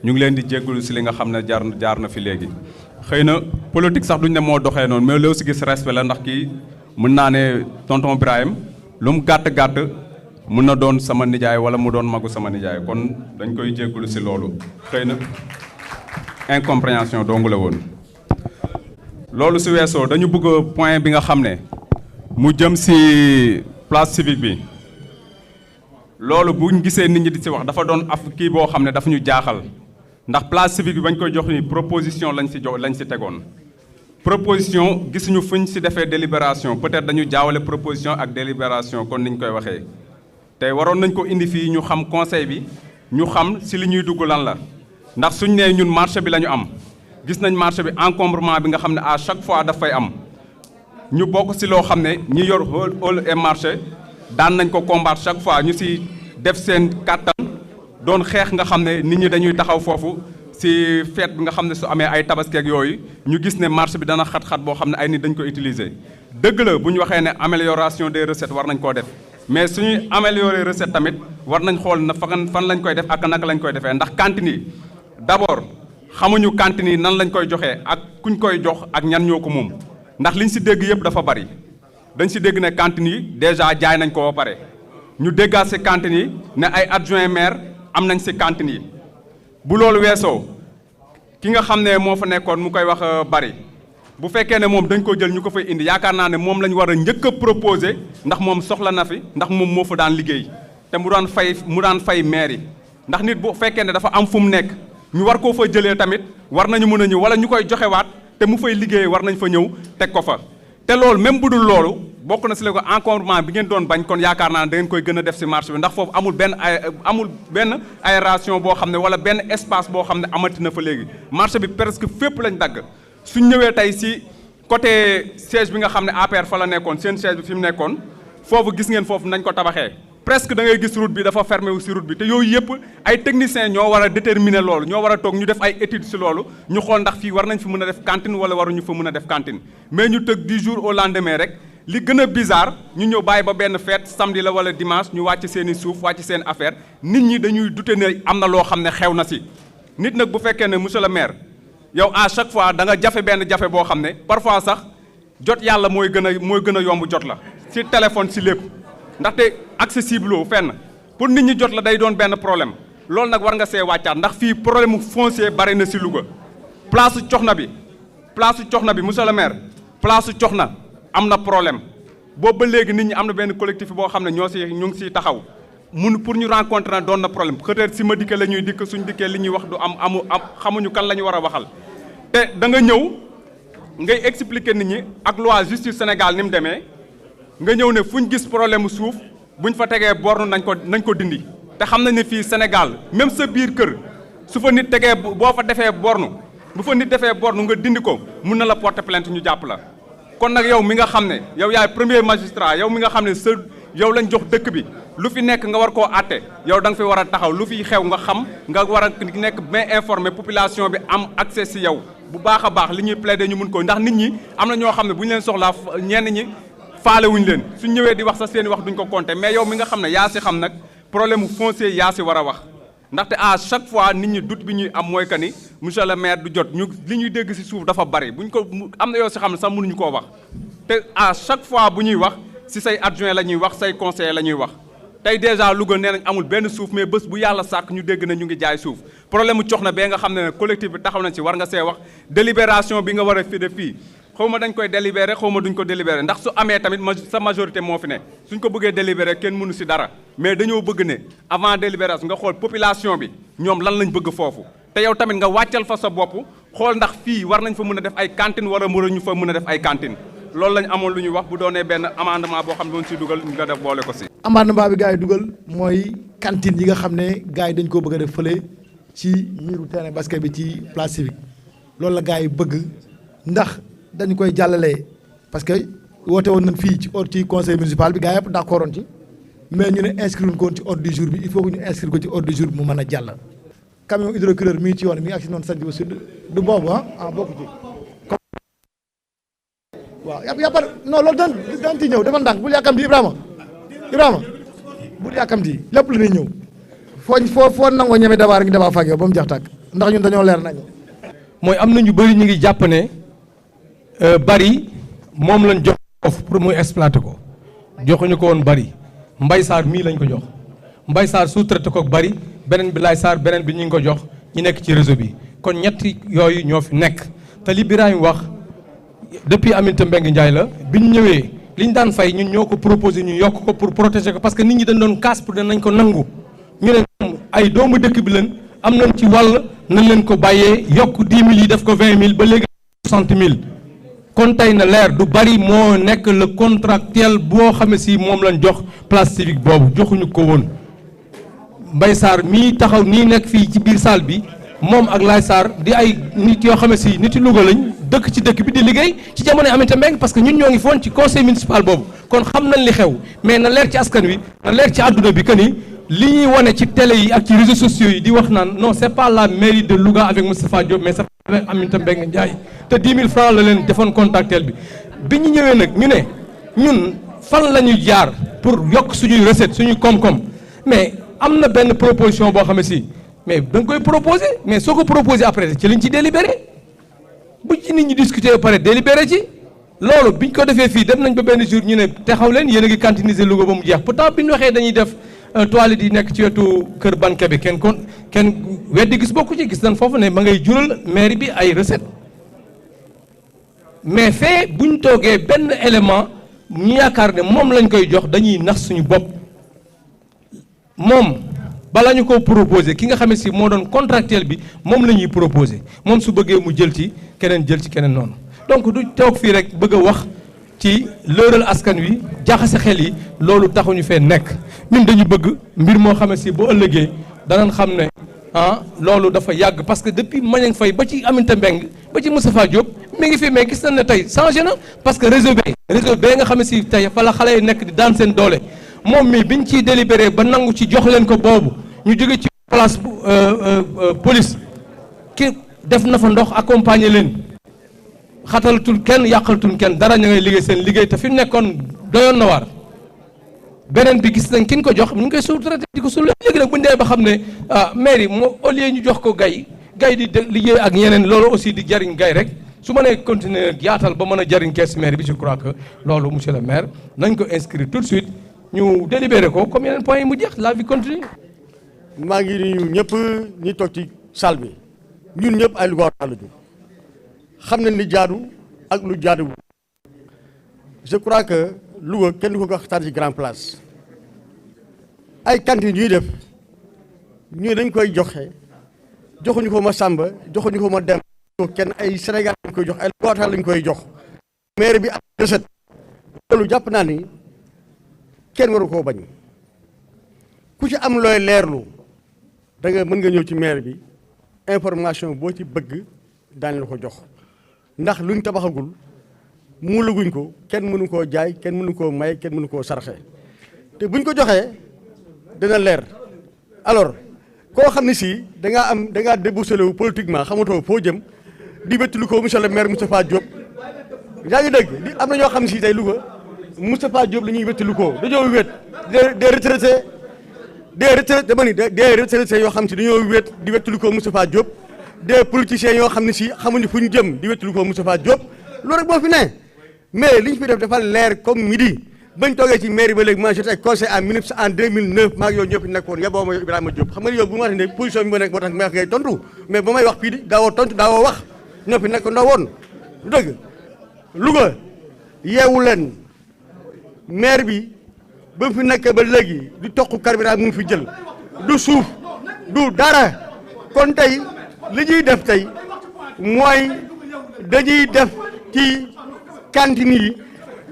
ñu ngi leen di jéggalu si li nga xam ne jaar na fi léegi. xëy na politique sax duñ ne moo doxee noonu mais loo si gis respect la ndax kii mën naa ne tonton Birahim lu mu gàtt mën na doon sama nijaay wala mu doon magu sama nijaay kon dañ koy jéggalu si loolu xëy na incompréhension dongu la woon. loolu si weesoo dañu bëgg point bi nga xam ne mu jëm si place civique bi loolu buñ gisee nit ñi di si wax dafa doon af kii boo xam ne dafa ñu jaaxal ndax place civique bi bañ koy jox ni proposition lañ si tegoon. proposition gisuñu fuñ si defee délibération peut-être dañu jaawale proposition ak délibération kon niñ koy waxee tey waroon nañ ko indi fii ñu xam conseil bi ñu xam si li ñuy dugg lan la ndax suñ nee ñun marché bi la ñu am gis nañ marché bi encombrement bi nga xam ne à chaque fois daf fay am ñu bokk si loo xam ne ñi yor hall et marché daan nañ ko combattre chaque fois ñu si def seen kàttan doon xeex nga xam ne nit ñi dañuy taxaw foofu si fête bi nga xam ne su amee ay tabaski ak yooyu ñu gis ne marché bi dana xat-xat boo xam ne ay nit dañ ko utiliser. dëgg la bu ñu waxee ne amélioration des recettes war nañ koo def mais suñuy améliorer recette tamit war nañ xool na fan lañ koy def ak naka lañ koy defee ndax cantine yi d'abord xamuñu cantine yi nan lañ koy joxee ak kuñ koy jox ak ñan ñoo ko moom ndax liñ si dégg yëpp dafa bari dañ si dégg ne cantine yi déjà jaay nañ ko ba pare ñu déggaat si cantine yi ne ay adjoint maire am nañ si cantine yi bu loolu weesoo ki nga xam ne moo fa nekkoon mu koy wax bari bu fekkee ne moom dañ ko jël ñu ko fay indi yaakaar naa ne moom la ñu war a njëkk a proposer ndax moom soxla na fi ndax moom moo fa daan liggéey te mu daan fay maire yi ndax nit bu fekkee ne dafa am fu mu nekk ñu war koo fa jëlee tamit war nañu mën a ñëw wala ñu koy joxewaat te mu fay liggéey war nañ fa ñëw teg ko fa te loolu même bu dul loolu bokk na si la ko encombrement bi ngeen doon bañ kon yaakaar naa ne da ngeen koy gën a def si marché bi ndax foofu amul benn aération boo xam ne wala benn espace boo xam ne amati na fa léegi marché bi presque fépp lañ dagg suñ ñëwee tey si côté siège bi nga xam ne APR fa la nekkoon seen siège bi fi mu nekkoon foofu gis ngeen foofu nañ ko tabaxee presque da ngay gis route bi dafa fermé wu si route bi te yooyu yëpp ay techniciens ñoo war a déterminer loolu ñoo war a toog ñu def ay études si loolu ñu xool ndax fii war nañ fi mën a def cantine wala waruñu fa mën a def cantine mais ñu tëg du jour au lendemain rek li gën a bizarre ñu ñëw bàyyi ba benn fête samedi la wala dimanche ñu wàcc seen i suuf wàcc seen affaire nit ñi dañuy dute ne am na loo xam ne xew na si nit nag bu fekkee ne monsieur le maire yow à chaque fois da nga jafe benn jafe boo xam ne parfois sax jot yàlla mooy gën a yomb jot la si téléphone si lépp ndaxte accessible loo fenn pour nit ñi jot la day doon benn problème loolu nag war nga see wàccaat ndax fii problème mu foncier bari na si Louga place Coxna bi monsieur le maire place Coxna am na problème boobu ba léegi nit ñi am na benn collectif boo xam ne ñu ngi siy taxaw pour ñu rencontrer na doon na problème peut-être si ma dikkee la ñuy dikk suñ dikkee li ñuy wax du am xamuñu kan la ñu war a waxal te da nga ñëw ngay expliquer nit ñi ak loi justice Sénégal ni mu demee nga ñëw ne fu ñu gis problème mu suuf buñ fa tegee borne nañ ko dindi te xam nañ ne fii Sénégal même sa biir kër su fa nit tegee boo fa defee borne bu fa nit defee borne nga dindi ko mun na la porter plainte ñu jàpp la kon nag yow mi nga xam ne yow yaay premier magistrat yow mi nga xam ne yow lañ jox dëkk bi lu fi nekk nga war koo àtte yow da nga fi war a taxaw lu fi xew nga xam nga war a nekk bien informé population bi am accès si yow bu baax a baax li ñuy plaider ñu mun ko ndax nit ñi am na ñoo xam ne bu ñu leen soxlaa ñenn ñi faale wuñu leen suñ ñëwee di wax sa seeni wax duñ ko compter mais yow mi nga xam ne yaa si xam nag problème mu foncier yaa si war a wax ndaxte à chaque fois nit ñi doute bi ñuy am mooy que ni monsieur le maire du jot li ñuy dégg si suuf dafa bari buñ ko am na yoo si xam ne sax mënuñu koo wax te à chaque fois bu ñuy wax si say adjoint la ñuy wax say conseiller la ñuy wax tey déjà Louga nee nañ amul benn suuf mais bés bu yàlla sàkk ñu dégg na ñu ngi jaay suuf problème mu Coxna bee nga xam ne collectif bi taxaw nañ si war nga see wax délibération bi nga war a fi def fii xaw ma dañ koy délibéré xaw ma duñ ko délibéré ndax su amee tamit sa majorité moo fi ne suñ ko bëggee délibéré kenn mënu si dara mais dañoo bëgg ne avant délibération nga xool population bi ñoom lan lañ bëgg foofu te yow tamit nga wàccal fa sa bopp xool ndax fii war nañ fa mën a def ay cantine wala ñu fa mën a def ay cantine loolu lañ amoon lu ñuy wax bu doonee benn amendement boo xam ne doon si dugal nga def boole ko si. amendement bi gars yi dugal mooy cantine yi nga xam ne gars yi dañ koo bëgg a def fële ci miiru terrain basket bi ci place civique loolu la gars yi bëgg ndax dañu koy jàllale parce que woote woon nañ fii ci conseil municipal bi gars yëpp d'accord woon ci mais ñu ne inscrire ko woon ci ordre du jour bi il faut que ñu inscrire ko ci ordre du jour bi mu mën a jàll. camion hydrocureur mi ngi ci yoon mi ngi agsi noonu sanc ba sud du boobu bokku ci. waaw yàppar non loolu daan ci ñëw defal ndànk bul yàkkamti Ibrahima bul yàkkamti lépp lu ñuy ñëw foo nangoo ñeme dabaar ngi dabaa fag yow ba mu jax tàkk ndax ñun dañoo leer nañ. mooy am na ñu bëri ñu ngi jàpp ne Bari moom lañ jox pour muy exploiter ko joxuñu ko woon Bari Mbaye Sarr mii lañ ko jox Mbaye Sarr sous-traité ko Bari beneen bi Laye Sarr beneen bi ñu ngi ko jox ñu nekk ci réseau bi kon ñetti yooyu ñoo fi nekk te li Birahim wax depuis Aminata Mbengue Ndiaye la bi ñu ñëwee li ñu daan fay ñun ñoo ko proposé ñu yokk ko pour protéger ko parce que nit ñi dañ doon kaas pour nañ ko nangu ñu ne ay doomu dëkk bi leen am nañ ci wàll nañ leen ko bàyyee yokk 10 000 yi def ko 20 000 ba léegi 60 000 kon tey na leer du Bari moo nekk le contractuel boo xam ne si moom lañ jox place civique boobu joxuñu ko woon Mbaye Sarr mii taxaw nii nekk fii ci biir salle bi moom ak Laye Sarr di ay nit yoo xam ne si nit yi Louga lañ dëkk ci dëkk bi di liggéey ci jamono Aminata Mbengue parce que ñun ñoo ngi foon ci conseil municipal boobu kon xam nañ li xew mais na leer ci askan wi na leer ci àdduna bi que ni li ñuy wane ci télé yi ak ci réseaux sociaux yi di wax naan non c'est pas la mairie de Louga avec Moustapha Diop mais c'est avec Aminata Mbengue Ndiaye te 10 000 francs la leen defoon contractuel bi ñu ñëwee nag ñu ne ñun fan la ñuy jaar pour yokk suñuy recette suñuy koom-koom mais am na benn proposition boo xam ne si mais da nga koy proposé mais soo ko proposé après ci lañ ci délibéré bu ci nit ñi discuter ba pare délibéré ci loolu biñ ko defee fii dem nañ ba benn jour ñu ne taxaw leen yéen a ngi cantiniser Louga ba mu jeex pourtant bi ñu waxee dañuy def toilette yi nekk ci wetu kër banque bi kenn weddi gis bokku ci gis nañ foofu ne ma ngay jural mairie bi ay recette mais fee buñ toogee benn élément ñu yaakaar ne moom lañ koy jox dañuy nax suñu bopp moom bala ñu ko proposé ki nga xam ne si moo doon contractuel bi moom la ñuy proposé moom su bëggee mu jël ci keneen noonu donc du toog fii rek bëgg a wax ci lëral askan wi jaxase xel yi loolu taxuñu fee nekk ñun dañu bëgg mbir moo xam ne si bu ëllëgee danañ xam ne loolu dafa yàgg parce que depuis Maniang Faye ba ci Aminata Mbengue ba ci Moustapha Diop mi ngi fi mais gis nañ ne tey changé na parce que réseau B nga xam ne si tey fa la xale yi nekk di daan seen doole moom mii biñ ciy délibéré ba nangu ci jox leen ko boobu ñu jóge ci place police ki def na fa ndox accompagner leen xatalatul kenn yàqalatul kenn dara ñu ngay liggéey seen liggéey te fi mu nekkoon doyoon na waar beneen bi gis nañ kin ko jox ñu ngi koy sous-traité di ko suul léegi nag bu ñu demee ba xam ne mairie moo au lieu ñu jox ko gay di liggéey ak ñeneen loolu aussi di jariñ gay rek su ma nee continuer yaatal ba mën a jariñ kees mairie bi je crois que loolu monsieur le maire nañ ko inscrire tout de suite ñu délibéré ko comme yeneen points yi mu jeex la vie continue. maa ngi nuyu ñëpp ñi toog ci salle bi ñun ñëpp ay Louga la ñu xam nañ li jaadu ak lu jaadu je crois que Louga kenn du ko waxtaan ci grand place ay cantines ñuy def ñu dañ koy joxe joxuñu ko ma Samba joxuñu ko ma Dem ko kenn ay Sénégal lañ koy jox ay Louga lañ koy jox maire bi ak recette loolu jàpp naa ni kenn waru koo bañ ku ci am looy leerlu da nga mën nga ñëw ci maire bi information boo ci bëgg daañu la ko jox ndax luñ tabaxagul mu luguñ ko kenn mënu koo jaay kenn mënu koo may kenn mënu koo sarxe te buñ ko joxee dina leer alors koo xam ne si da ngaa déboussolé wu politiquement xamatoo foo jëm di wettulu ko monsieur le maire Moustapha Diop yaa ngi dégg di am na ñoo xam ne si tey Louga Moustapha Diop la ñuy wettulu ko dañoo wét des retraités dama ni des retraités yoo xam si dañoo wét di wettulu ko Moustapha Diop des politiciens yoo xam ne si xamuñu fu ñu jëm di wettulu ko Moustapha Diop loolu rek moo fi ne mais li ñu fi def dafa leer comme midi bañ toogee ci mairie ba léegi moi j'étais conseiller en 2009 maa ngi yow ñëpp nekkoon yeboo ma Ibrahima Diop xam nga yow bu ma ne position bi ma nekk moo tax may wax ngay tontu mais ba may wax fii di daawoo tontu daawoo wax ñoo fi nekk ndoo woon lu dëgg Louga yeewu leen maire bi ba mu fi nekk ba léegi du toq carburant mu ngi fi jël du suuf du dara kon tey li ñuy def tey mooy dañuy def ci cantine yi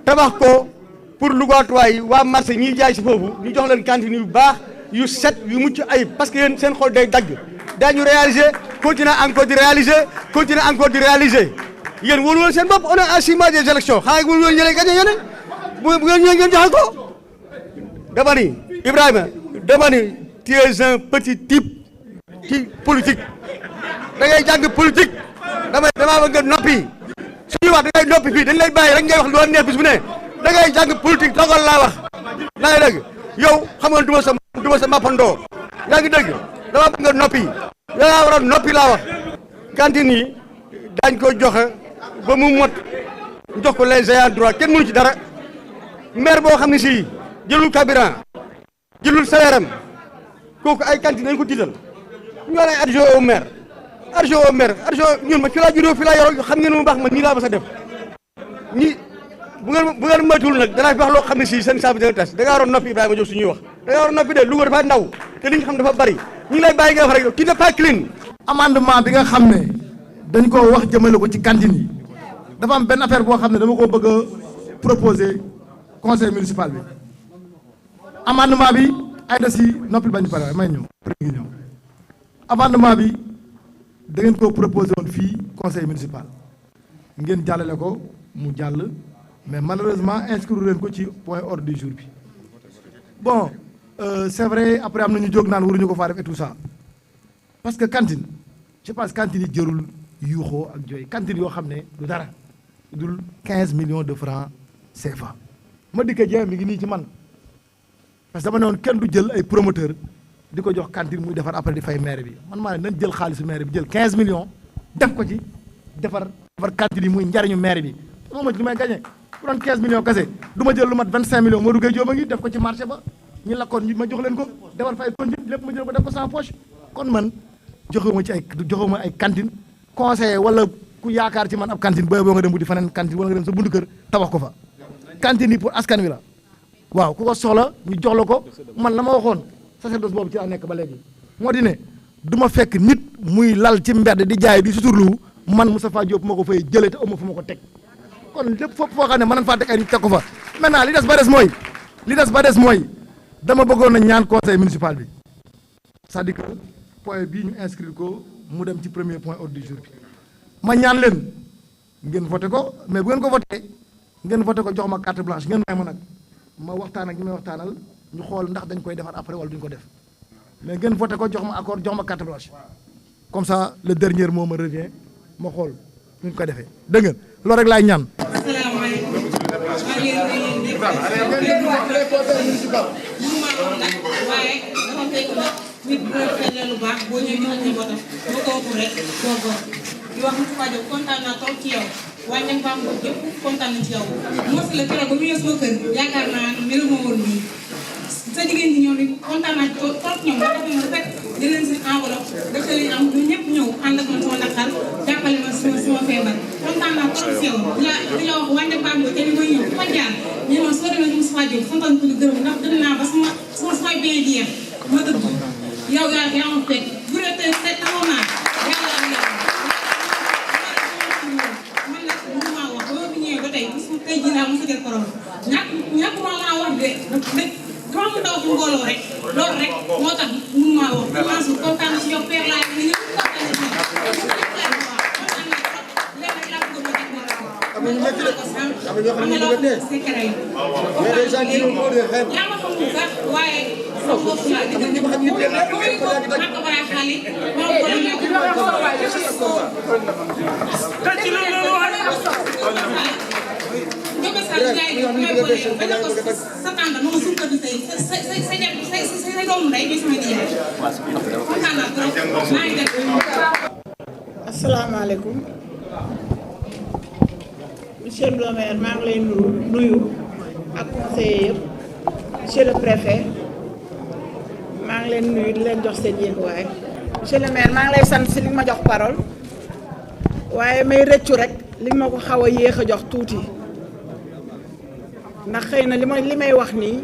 tabax ko pour Lougatois yi waa marché ñiy jaay si foofu ñu jox leen cantine yu baax yu set yu mucc ayib parce que yéen seen xol day dagg daañu réaliser continuer encore di réaliser yéen wóolu woon seen bopp on est à 6 mois des élections xanaa wóolu woon ñeneen gagné yéen bu ngeen ñëwee ngeen joxe ko dama ni Ibrahima dama ni tu es un petit type ci politique da ngay jàng politique damaa bëgg noppi suñuy wax da ngay noppi fii dañ lay bàyyi rek ngay wax lu war neex bis bu ne da ngay jàng politique toogal laa wax naa ngi dégg yow xam nga du ma sa mappandoo yaa ngi dégg dama bëgg nga noppi da ngaa war a noppi laa wax cantine yi daañ ko joxe ba mu mot jox ko les ayants droit kenn mënu ci dara maire boo xam ne si jëlul carburant jëlul salaire am kooku ay cantine dañ ko tiital ñu war ay adjoint au maire adjoint ñun ma fi laa juddoo fi laa yoroo xam ngeen mu baax man nii laa ba sa def ñi bu ngeen moytuwul nag danaa fi wax loo xam ne si seen saabu dina tas da ngaa waroon noppi Ibrahima Diop suñuy wax da ngaa waroon noppi de Louga dafa ndaw te li nga xam dafa bari ñu ngi lay bàyyi nga wax rek qui n'est pas clean. amendement bi nga xam ne dañ ko wax jëmale ko ci cantine yi dafa am benn affaire boo xam ne dama ko bëgg a proposer conseil municipal bi amendement bi ay da si noppi bañ pare may ñëw ngi ñëw amendement bi da ngeen ko proposé woon fii conseil municipal ngeen jàllale ko mu jàll mais malheureusement inscrire leen ko ci point ordre du jour bi bon c'est vrai après am na ñu jóg naan waruñu ko faa def et tout ça parce que cantine je pense cantine yi jërul yuuxoo ak jooy cantine yoo xam ne du dara dul 15 millions de francs CFA ma dikkee jeex mi ngi nii ci man parce que dama ne woon kenn du jël ay promoteur di ko jox cantine muy defar après di fay maire bi man maa ne nañ jël xaalisu maire bi jël 15 millions def ko ci defar cantine yi muy njariñu maire bi moom li may gagné bu doon 15 millions kese du ma jël lu mat 25 millions moo duggee jóoba ngi def ko ci marché ba ñu lakkoon ma jox leen ko defar fa ay conduite lépp ma jël ko def ko sans poche kon man joxewuma ay cantine conseiller wala ku yaakaar ci man ab cantine booy boo nga dem wuti faneen cantine wala nga dem sa buntu kër tabax ko fa cantine yi pour askan wi la waaw ku ko soxla ñu jox la ko man la ma waxoon sacerdoce boobu ci laa nekk ba léegi moo di ne du ma fekk nit muy lal ci mbedd di jaay di suturlu man Moustapha Diop moo ko fay jëlee te amu fu ma ko teg kon lépp fopp foo xam ne mën nañ faa teg ay nit teg ko fa maintenant li des ba des mooy dama bëggoon na ñaan conseil municipal bi c'est-à-dire que point bii ñu inscrire ko mu dem ci premier point ordre du jour bi ma ñaan leen ngeen voté ko mais bu ngeen ko voté ngeen voté ko jox ma carte blanche ngeen may ma nag ma waxtaan ak ñi may waxtaanal ñu xool ndax dañ koy defar après wala duñ ko def mais ngeen voté ko jox ma accord jox ma carte blanche comme ça le dernier mot me revient ma xool ñu ko defee dégg ngeen loolu rek laay ñaan. nit bu la defee lu baax boo ñëwee joxe njabootam boo ko waxul rek doo góor di wax Moustapha Diop kontaan naa trop ci yow waaye ña nga ko yëpp kontaan nañ ci yow. mos la keroog ba mu ñëw sama kër yaakaar naa ne melu ma woon nii sa jigéen ñi ñoom it kontaan naa ci trop ñoom nga defee ma rek di leen seen enveloppe dafa leen am ñun ñëpp ñëw ànd ak man sama naqar jàppale ma sama feebar kontaan naa trop ci yow di la wax wàññi bàngo te li may ñëw fa jaar ñu ma soo demee ci Moustapha Diop santal ko di gërëm ndax dem naa ba sama bien jeex ma dëgg yow yaa ma fekk bu dee tey taxaw naa yàlla am yàlla man nag mënu maa wax ba ma ñëwee ba tey bis tey jii laa mos a jël parole ñàkk ma laa wax de dama mu daw ci mbooloo rek loolu rek moo tax mënu maa wax commencé kontaan ci yow père laa ne ñëpp kontaan ci yaa ma xamul sax waaye sama bopp laa di gën a asalaamaaleykum monsieur le maire maa ngi lay nuyu ak conseiller yëpp monsieur le préfet maa ngi leen nuyu di leen jox seen yéeguwaay monsieur le maire maa ngi lay sant si li nga ma jox parole waaye may rëccu rek li nga ma ko xaw a yéex a jox tuuti ndax xëy na li may wax nii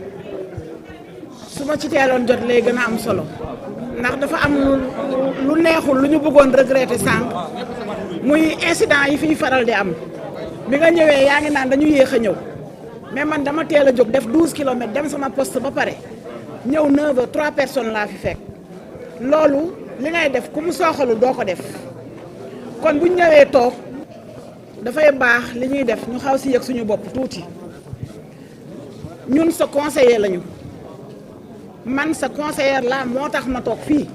su ma ci teeloon jot lay gën a am solo ndax dafa am lu neexul lu ñu bëggoon regretter sànq muy incident yi fiy faral di am bi nga ñëwee yaa ngi naan dañu yéex a ñëw mais man dama teel a jóg def 12 kilomètres dem sama poste ba pare ñëw 9 heures 3 personnes laa fi fekk loolu li ngay def ku mu sooxalu doo ko def kon bu ñu ñëwee toog dafay baax li ñuy def ñu xaw si yëg suñu bopp tuuti ñun sa conseiller lañu man sa conseillère la moo tax ma toog fii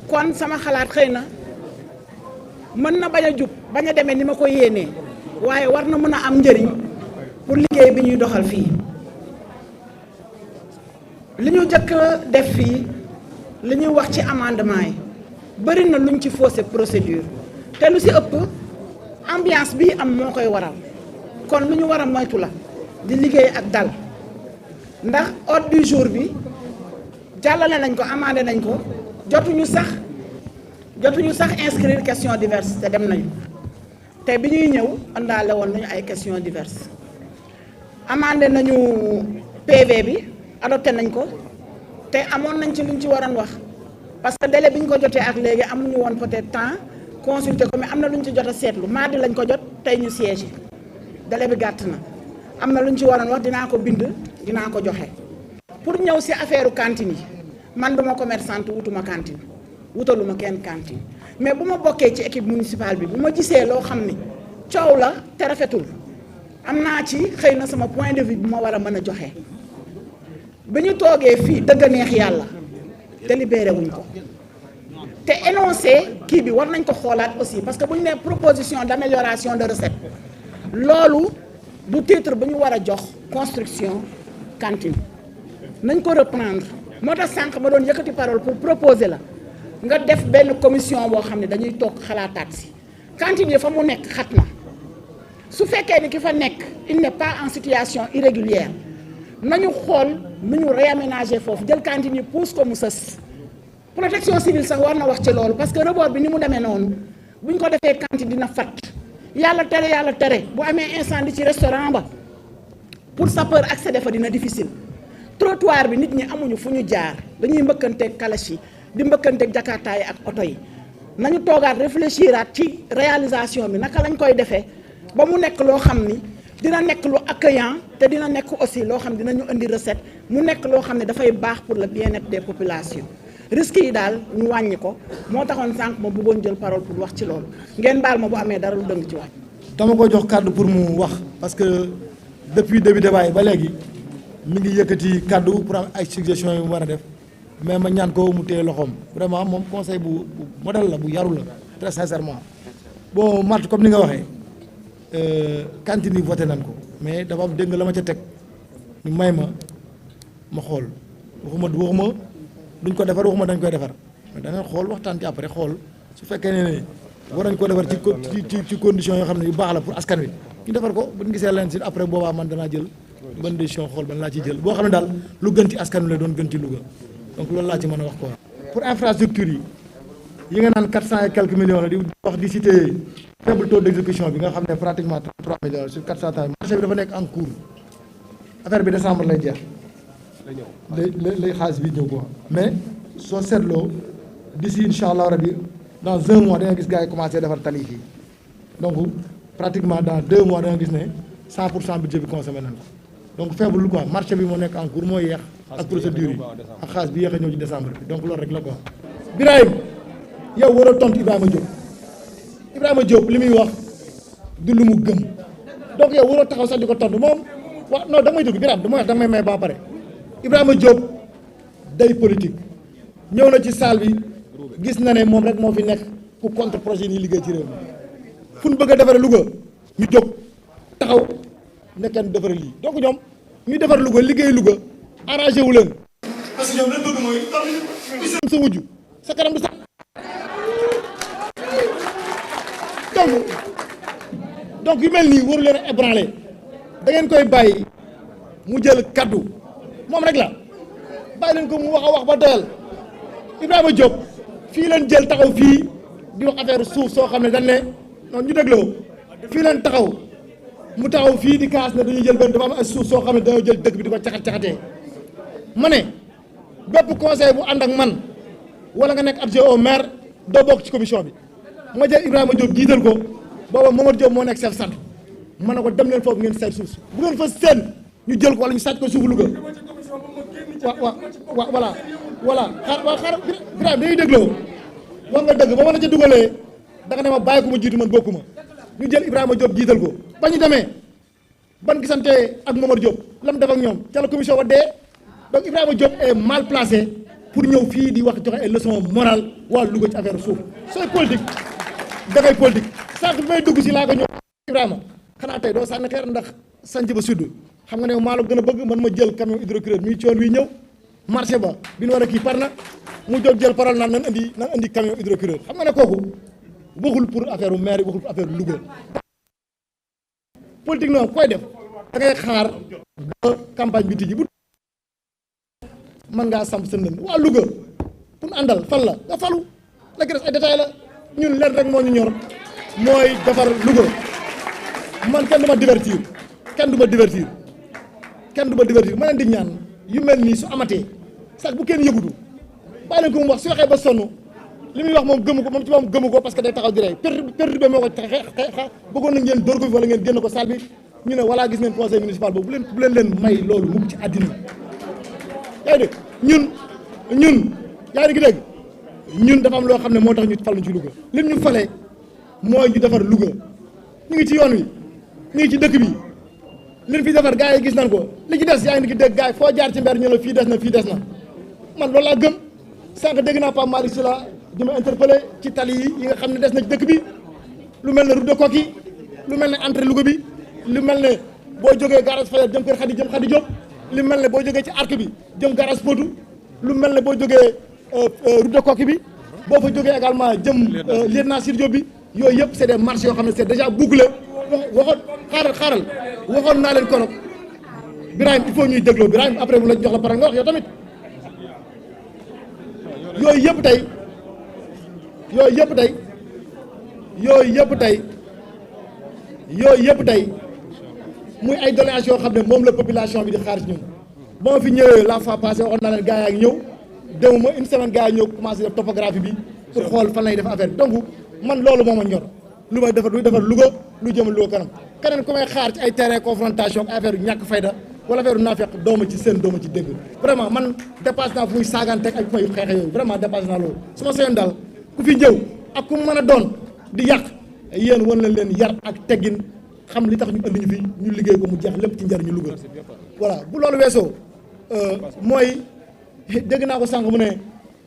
kon sama xalaat xëy na mën na bañ a jub bañ a demee ni ma ko yéenee waaye war na mën a am njëriñ pour liggéey bi ñuy doxal fii li ñu jëkk def fii li ñuy wax ci amendement yi bëri na luñ ci faussé procédure te lu si ëpp ambiance bi am moo koy waral kon lu ñu war a moytu la di liggéey ak dal ndax ordre du jour bi jàllale nañ ko amandé nañ ko jotuñu sax inscrire question diverses te dem nañu te bi ñuy ñëw àndaale woon nañu ay question diverses amandé nañu PV bi adopté nañ ko te amoon nañ ci luñ ci waroon wax parce que délai bi ñu ko jotee ak léegi amuñu woon peut-être temps consulter ko mais am na luñ ci jot a seetlu mardi lañ ko jot tey ñu siège délai bi gàtt na am na luñ ci waroon wax dinaa ko bind dinaa ko joxe pour ñëw si affaire cantine yi man duma commerçante wutuma cantine wutaluma kenn cantine mais bu ma bokkee ci équipe municipale bi bu ma gisee loo xam ni coow la te rafetul am naa ci xëy na sama point de vue bu ma war a mën a joxe bi ñu toogee fii dëgg neex yàlla délibéré wuñ ko te énoncé kii bi war nañ ko xoolaat aussi parce que bu ñu nee proposition d'amélioration de recette loolu du titre bu ñu war a jox construction cantine nañ ko reprendre moo tax sànq ma doon yëkkati parole pour proposer la nga def benn commission boo xam ne dañuy toog xalaataat si cantine yi fa mu nekk xat na su fekkee ni ki fa nekk il n'est pas en situation irrégulière nañu xool nu ñu réaménager foofu jël cantine yi pousse ko mu sës protection civile sax war na wax ci loolu parce que rebord bi ni mu demee noonu bu ñu ko defee cantine dina fat yàlla tere bu amee incendie ci restaurant ba pour sapeur accéder fa dina difficile trottoir bi nit ñi amuñu fu ñu jaar dañuy mbëkkanteeg kalash yi di mbëkkanteeg jakarta yi ak oto yi nañu toogaat réfléchiraat ci réalisation bi naka lañ koy defee ba mu nekk loo xam ni dina nekk lu accueillant te dina nekk aussi loo xam dinañu indi recette mu nekk loo xam ne dafay baax pour le bien-être des populations risques yi daal ñu wàññi ko moo taxoon sànq ma bëggoon jël parole pour wax ci loolu ngeen baal ma bu amee dara lu dëng ci wax. dama ko jox kàddu pour mu wax parce que depuis début débat yi ba léegi mi ngi yëkkati kàddu pour am ay suggestions yu mu war a def mais ma ñaan ko mu téye loxoom vraiment moom conseil bu modèle la bu yaru la très sincèrement bon Marthe comme ni nga waxee cantine yi voté nañ ko mais dafa am dégg nga la ma ca teg ñu may ma xool waxuma duñ ko defar waxuma dañ koy defar mais danañ xool waxtaan ci après xool su fekkee ne war nañ ko defar ci conditions yoo xam ne yu baax la pour askan wi ñu defar ko bu ñu gisee leen si après boobaa man danaa jël ban décision xool ban laa ci jël boo xam ne daal lu gën ci askan wi la doon gën ci Louga donc loolu laa ci mën a wax quoi. pour infrastructure yi nga naan 400 et quelques millions la di wax di citer faible taux d'exécution bi nga xam ne pratiquement 3 millions sur 400 ans marché bi dafa nekk en cours affaire bi décembre lay jeex. lay xaalis bi ñëw quoi mais soo seetloo d'ici incha allah rabi dans 1 mois da nga gis gars yi commencé defar tali fii donc pratiquement dans 2 mois da nga gis ne 100% budget bi consommé nañ ko donc faible quoi marché bi moo nekk en cours moo yeex ak procédure yi ak xaalis bi yéex a ñëw ci décembre bi donc loolu rek la quoi. Birahim yow war a tontu Ibrahima Diop li muy wax du lu mu gëm donc yow waroo taxaw sax di ko tontu moom wa non damay dugg Birahim dama wax damay may ba pare. Ibrahima Diop day politique ñëw na ci salle bi gis na ne moom rek moo fi nekk pour contre projet yi liggéey ci réew mi fu ñu bëgg a defaree Louga ñu jóg taxaw nekkeen defaree lii donc ñoom ñuy defar Louga liggéey Louga arrangé wu leen. parce que ñoom lañ bëgg mooy sa wujju sa kanam du sax donc yu mel nii waru leen a ébranler da ngeen koy bàyyi mu jël kaddu. moom rek la bàyyi leen ko mu wax ba doyal Ibrahima Diop fii leen jël taxaw fii di wax affaire suuf soo xam ne dañ ne non ñu dégloo fii leen taxaw mu taxaw fii di kaas ne dañuy jël benn dafa am ay suuf soo xam ne dañoo jël dëkk bi di ko caxat-caxatee ma ne bépp conseil bu ànd ak man wala nga nekk adjoint au maire doo bokk ci commission bi ma jël Ibrahima Diop jiital ko booba Mamadou Diop moo nekk chef centre ma ne ko dem leen foofu ngeen sayt suuf bu ngeen fa seen ñu jël ko wala ñu sàcc ko suufu Louga voilà xaar Birame dañuy dégloo wax nga dëgg ba ma la ca dugalee da nga ne ma bàyyi ko ma jiitu man bokkuma ñu jël Ibrahima Diop jiital ko ba ñu demee ban gisante ak Mamadou Diop lam def ak ñoom ca la commission wa dee donc Ibrahima Diop est mal placé pour ñëw fii di wax joxe ay leçon morale waa Louga ci affaire suuf sooy politique dafay politique sànq bi may dugg si laa ko ñëw Ibrahima xanaa tey doo sànni xeer ndax sanc ba sud xam nga ne maa la gën a bëgg man ma jël camion hydrocureur mi coon wi ñëw marché ba bi ñu war a kii par na mu jóg jël parole naan nan indi camion hydrocureur xam nga ne kooku waxul pour affaire maire waxul pour affaire Louga. politique noonu koy def da ngay xaar ba campagne bi tijji bu mën ngaa samp seen lënd waa Louga pour àndal fan la nga falu la ki des ay détails la ñun leen rek moo ñu ñor mooy defar Louga man kenn du ma divertir ma leen di ñaan yu mel nii su amatee sax bu kenn yëgutu bàyyi leen ko mu wax su waxee ba sonn li muy wax moom gëmu ko moom ci moom gëmu ko parce que day taxaw di rey perturbé moo ko bëggoon nañ ngeen dóor ko fi wala ngeen génn ko salle bi ñu ne voilà gis ngeen conseil municipal boobu bu leen may loolu mukk ci àddina yaa ngi dégg ñun yaa ngi dégg ñun dafa am loo xam ne moo tax ñu fal ñu ci Louga lim ñu falee mooy ñu defar Louga ñu ngi ci yoon wi ñu ngi ci dëkk bi liñ fi defar gars yi gis nañ ko li ci des yaa ngi dégg gars yi foo jaar ci mbir ñu la fii des na man loolu laa gëm sànq dégg naa Pape Malick Sylla di ma interpellé ci tali yi nga xam ne des na ci dëkk bi lu mel ne route de Koki lu mel ne entrée Louga bi lu mel ne boo jógee garage Faye jëm kër Khady Diop lu mel ne boo jógee ci arc bi jëm garage Potou lu mel ne boo jógee route de Koki bi boo fa jógee également jëm lieutenant Sir Diop bi yooyu yëpp c'est des marchés yoo xam ne c'est déjà bouclé waxoon xaaral waxoon naa leen korog Birahim il faut ñuy dégloo Birahim après bu la jox la parole nga wax yow tamit yooyu yëpp tey muy ay doléances yoo xam ne moom la population bi di xaar ci ñun ba ma fi ñëwee la fois passée waxoon naa leen gars yaa ngi ñëw demuma une semaine gars yi ñëw commencé def topographie bi pour xool fan lay def affaire bi donc man loolu moo ma ñor lu may defar Louga lu jëmal Louga kanam keneen ku may xaar ci ay terrain confrontation ak affaire yu ñàkk fayda wala affaire yu naafeq dooma ci seen dooma ci dégg vraiment man dépassé naa fu muy saaganteeg ak fay xeexe yooyu vraiment dépassé naa loolu su ma seen daal ku fi ñëw ak ku mën a doon di yàq yéen wan nañ leen yar ak teggin xam li tax ñu andi ñu fi ñu liggéey ko mu jeex lépp ci njariñu Louga voilà bu loolu weesoo mooy dégg naa ko sànq mu ne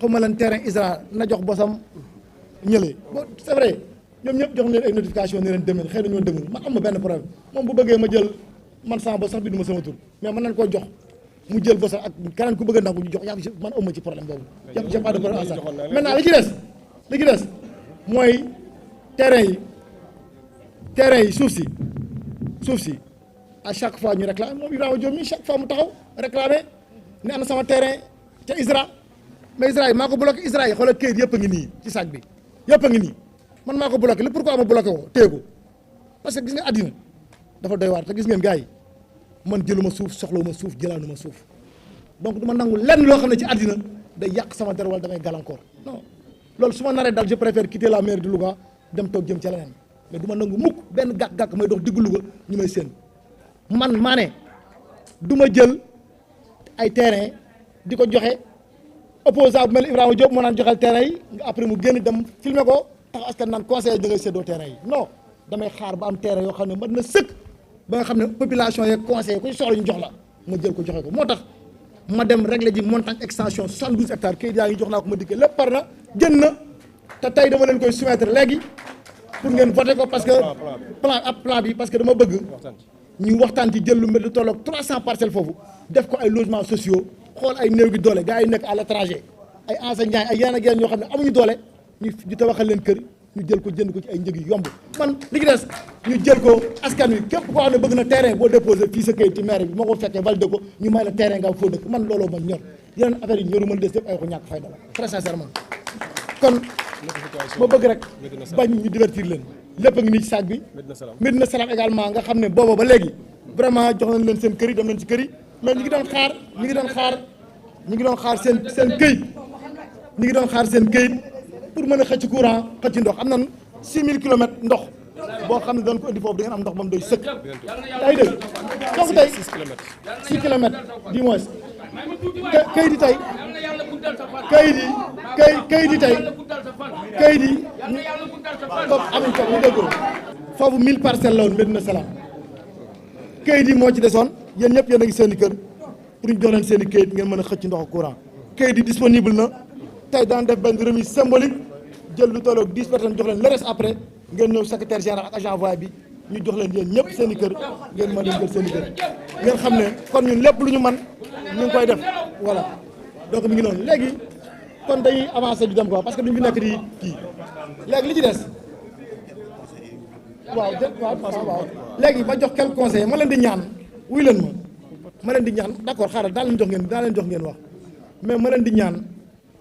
xaw ma leen terrain ISRA na jox bosam ñële bon c'est vrai ñoom ñëpp jox leen ay notification ne leen demee xëy na ñoo demul man am ma benn problème moom bu bëggee ma jël man sama bos sax bi du ma sama tur mais mën nañ koo jox mu jël bosam ak keneen ku bëgg a nangu ñu jox yàpp man am ma ci problème boobu yàpp j'ai pas de problème à ça maintenant li ci des mooy terrain yi suuf si à chaque fois ñu réclame moom Ibrahima Diop mi chaque fois mu taxaw réclamer ne ana sama terrain ca ISRA mais ISRA yi maa ko bloqué ISRA yi xoolal këyit yëpp a ngi nii ci sac bi yëpp a ngi nii man maa ko bloqué lépp pourquoi ma bloqué ko téye ko parce que gis nga àddina dafa doy waar te gis ngeen gars yi man jëluma suuf soxlawuma suuf jëlaanuma suuf donc du ma nangu lenn loo xam ne ci àddina day yàq sama der wala damay gàllankoor non loolu su ma naree dal je préfère quitter la mairie de Louga dem toog jëm ca leneen mais du ma nangu mukk benn gàkk-gàkk may dox diggu Louga ñu may séen man maa ne du ma jël ay terrain di ko joxe opposant bu mel Ibrahima Diop moo naan joxel terrain yi nga après mu génn dem filmer ko tax askan naan conseil da ngay séddoo terrain yi non damay xaar ba am terrain yoo xam ne mën na sëkk ba nga xam ne population yeeg conseil ku ci soxla ñu jox la ma jël ko joxe ko moo tax ma dem régler ji montagne extension 72 hectares kayit yaa ngi jox naa ko ma dikkee lépp par na jën na te tey dama leen koy soumettre léegi pour ngeen voter ko parce que plan bi parce que dama bëgg ñu waxtaan ci jël lu mel lu tolloog 300 parcelles foofu def ko ay logements sociaux xool ay néew gi doole gars yi nekk à l'étranger ay enseignants ay yeneen ak yeneen ñoo xam ne amuñu doole ñu tabaxal leen kër ñu jël ko jënd ko ci ay njëg yu yomb man li ci des ñu jël ko askan wi képp koo xam ne bëgg na terrain boo déposé fii sa kayit ci maire bi moo ko fekkee validé ko ñu may la terrain nga am foo dëkk man looloo ma ñor yeneen affaire yi ñoru ma des yëpp ay ko ñàkk fayda la très sincèrement kon ma bëgg rek bañ ñu divertir leen lépp a ngi nii ci sac bi Médina Salam également nga xam ne booba ba léegi vraiment jox nañ leen seen kër yi dem nañ ci kër yi mais ñi ngi doon xaar seen këyit pour mën a xëcc courant xëcc ndox am nañ 6000 kilomètres ndox boo xam ne dañ ko indi foofu da ngeen am ndox moom doy sëkk yaa ngi dégg donc tey 6 kilomètres du moins kayit yi tey foofu amuñ ko ñu déggoo foofu 1000 parcelles la woon Médina Salam kayit yi moo ci desoon yéen ñëpp yéen a ngi seen i kër pour ñu jox leen seen i kayit ngeen mën a xëcc ndox courant kayit yi disponible na tey daan def benn remise symbolique jël lu tolloog 10 personnes jox leen le reste après ngeen ñëw secrétaire général ak agent voie bi ñu jox leen yéen ñëpp seen i kër ngeen mën leen jël seen i kër ngeen xam ne kon ñun lépp lu ñu man ñu ngi koy def voilà donc mi ngi noonu léegi kon dañuy avancer di dem quoi parce que duñ fi nekk di kii léegi li ci des waaw léegi ma jox quelques conseils ma leen di ñaan wuy leen ma leen di ñaan d'accord xaaral daa leen jox ngeen wax mais ma leen di ñaan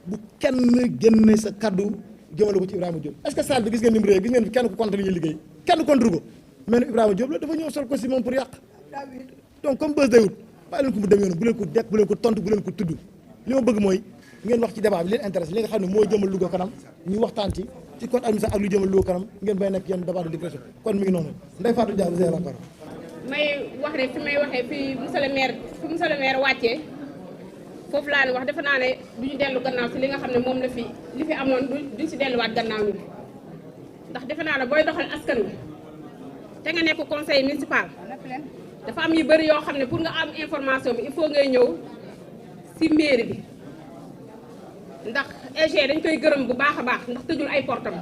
bu kenn génne sa kaddu jëmale ko ci Ibrahima Diop est-ce que salle bi gis ngeen ni mu réy gis ngeen fi kenn ku contre li ñuy liggéey kenn contre ko mais ne Ibrahima Diop la dafa ñëw sol ko si moom pour yàq donc comme bës day wut bàyyi leen ko mu dem yoon bu leen ko dekk bu leen ko tontu bu leen ko tudd li ma bëgg mooy ngeen wax ci débat bi leen intéressé li nga xam ne mooy jëmal Louga kanam ñu waxtaan ci code administratif ak lu jëmal Louga kanam ngeen bay nekk yenn débat de dépression kon mi ngi noonu Ndeye Fatou Dia vous avez la parole. may wax rek fi may waxee fii monsieur le maire wàccee foofu laa ne wax defe naa ne du ñu dellu gannaaw si li nga xam ne moom li fi amoon duñ si delluwaat gannaaw ñu ndax defe naa ne booy doxal askan wi te nga nekk conseil municipal dafa am yu bëri yoo xam ne pour nga am information bi il faut ngay ñëw si mairie bi ndax EG dañ koy gërëm bu baax a baax ndax tëjul ay portam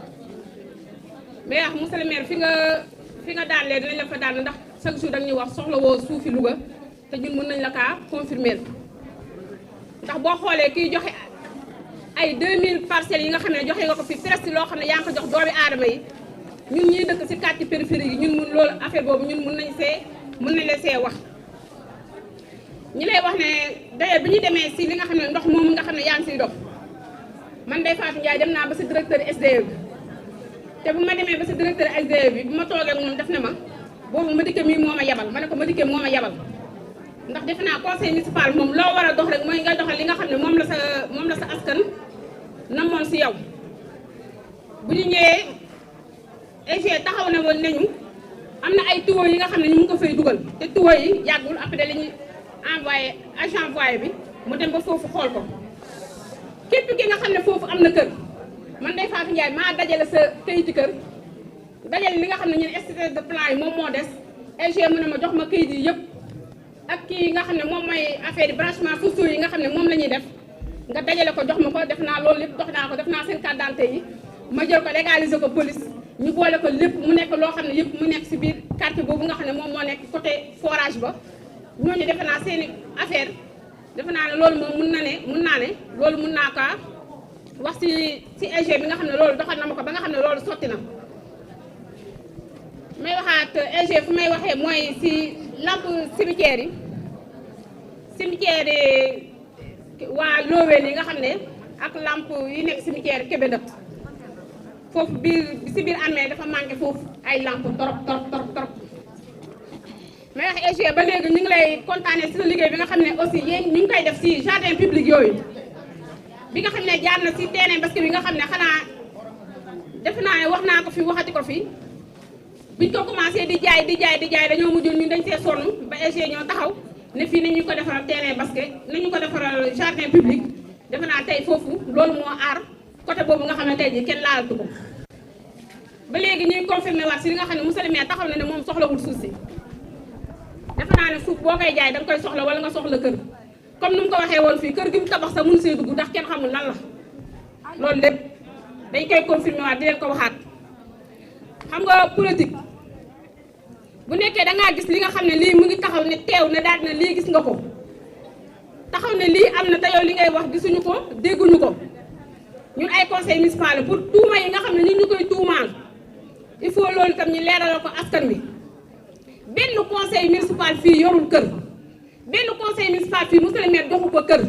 mais wax monsieur le maire fi nga daan lee dinañ la fa daan ndax chaque jour dañuy wax soxla woo suufi Louga te ñun mën nañ la kaa confirmer ndax boo xoolee kiy joxe ay 2000 parcelles yi nga xam ne joxe nga ko fi presque loo xam ne yaa ngi ko jox doomi aadama yi ñun ñuy dëkk si quartier périphérique yi ñun mun loolu affaire boobu ñun mën nañ la see wax ñi lay wax ne d'ailleurs bi ñu demee si li nga xam ne ndox moomu nga xam ne yaa ngi siy dox man Ndeye Fatou Ndiaye dem naa ba si directeur SDE bi te bu ma demee ba si directeur SDE bi bu ma toogee ak moom def na ma boobu Madické mii moo ma yabal ma ne ko Madické moo ma yabal ndax defe naa conseil municipal moom loo war a dox rek mooy nga doxal li nga xam ne moom la sa askan namoon si yow bu ñu ñëwee EG taxaw na woon nañu am na ay tuyaux yi nga xam ne ñu ngi ko fay dugal te tuyaux yi yàggul après li ñuy envoyé agent envoyé bi mu dem ba foofu xool ko képp ki nga xam ne foofu am na kër man Ndeye Fatou Ndiaye maa dajale sa kayiti kër dajale li nga xam ne ñun extrait de plan yi moom moo des EG mu ne ma jox ma kayit yi yëpp ak kii nga xam ne moom mooy affaire yi branchement sociaux yi nga xam ne moom la ñuy def nga dajale ko jox ma ko def naa loolu lépp dox naa ko def naa seen carte d'identité yi ma jël ko légaliser ko police ñu boole ko lépp mu nekk loo xam ne yëpp mu nekk si biir quartier boobu nga xam ne moom moo nekk côté forage ba ñooñu defe naa seeni affaire defe naa ne loolu moom mun naa ne loolu mun naa kaa wax si EG bi nga xam ne loolu doxal na ma ko ba nga xam ne loolu sotti na may waxaat EG fu may waxee mooy si lampe cimetière yi waa Looween yi nga xam ne ak lampe yi nekk cimetière Kébé Ndëpp foofu si biir armée dafa manqué foofu ay lampe trop may wax EG ba léegi ñu ngi lay kontaane si sa liggéey bi nga xam ne aussi yéen ñu ngi koy def si jardin public yooyu bi nga xam ne jaar na si terrain basket bi nga xam ne xanaa defe naa ne wax naa ko fi waxati ko fi biñ ko commencé di jaay dañoo mujjul ñun dañ see sonn ba EG ñoo taxaw ne fii nañu ko defaral terrain basket nañu ko defaral jardin public defe naa tey foofu loolu moo aar côté boobu nga xam ne tey jii kenn laalatu ko ba léegi ñuy confirmé waat si li nga xam ne monsieur le maire taxaw na ne moom soxlawul suuf si defe naa ne suuf boo koy jaay da nga koy soxla wala nga soxla kër comme ni mu ko waxee woon fii kër gi mu tabax sax mënu see dugg ndax kenn xamul lan la loolu lépp dañ koy confirmé waat di leen ko waxaat xam nga politique bu nekkee da ngaa gis li nga xam ne lii mu ngi taxaw ne teew ne daal na lii gis nga ko taxaw ne lii am na te yow li ngay wax gisuñu ko dégguñu ko ñun ay conseil municipal pour tuuma yi nga xam ne ñun ñu koy tuumaal il faut loolu itam ñu leeralal ko askan wi benn conseil municipal fii yorul kër benn conseil municipal fii monsieur le maire joxu ko kër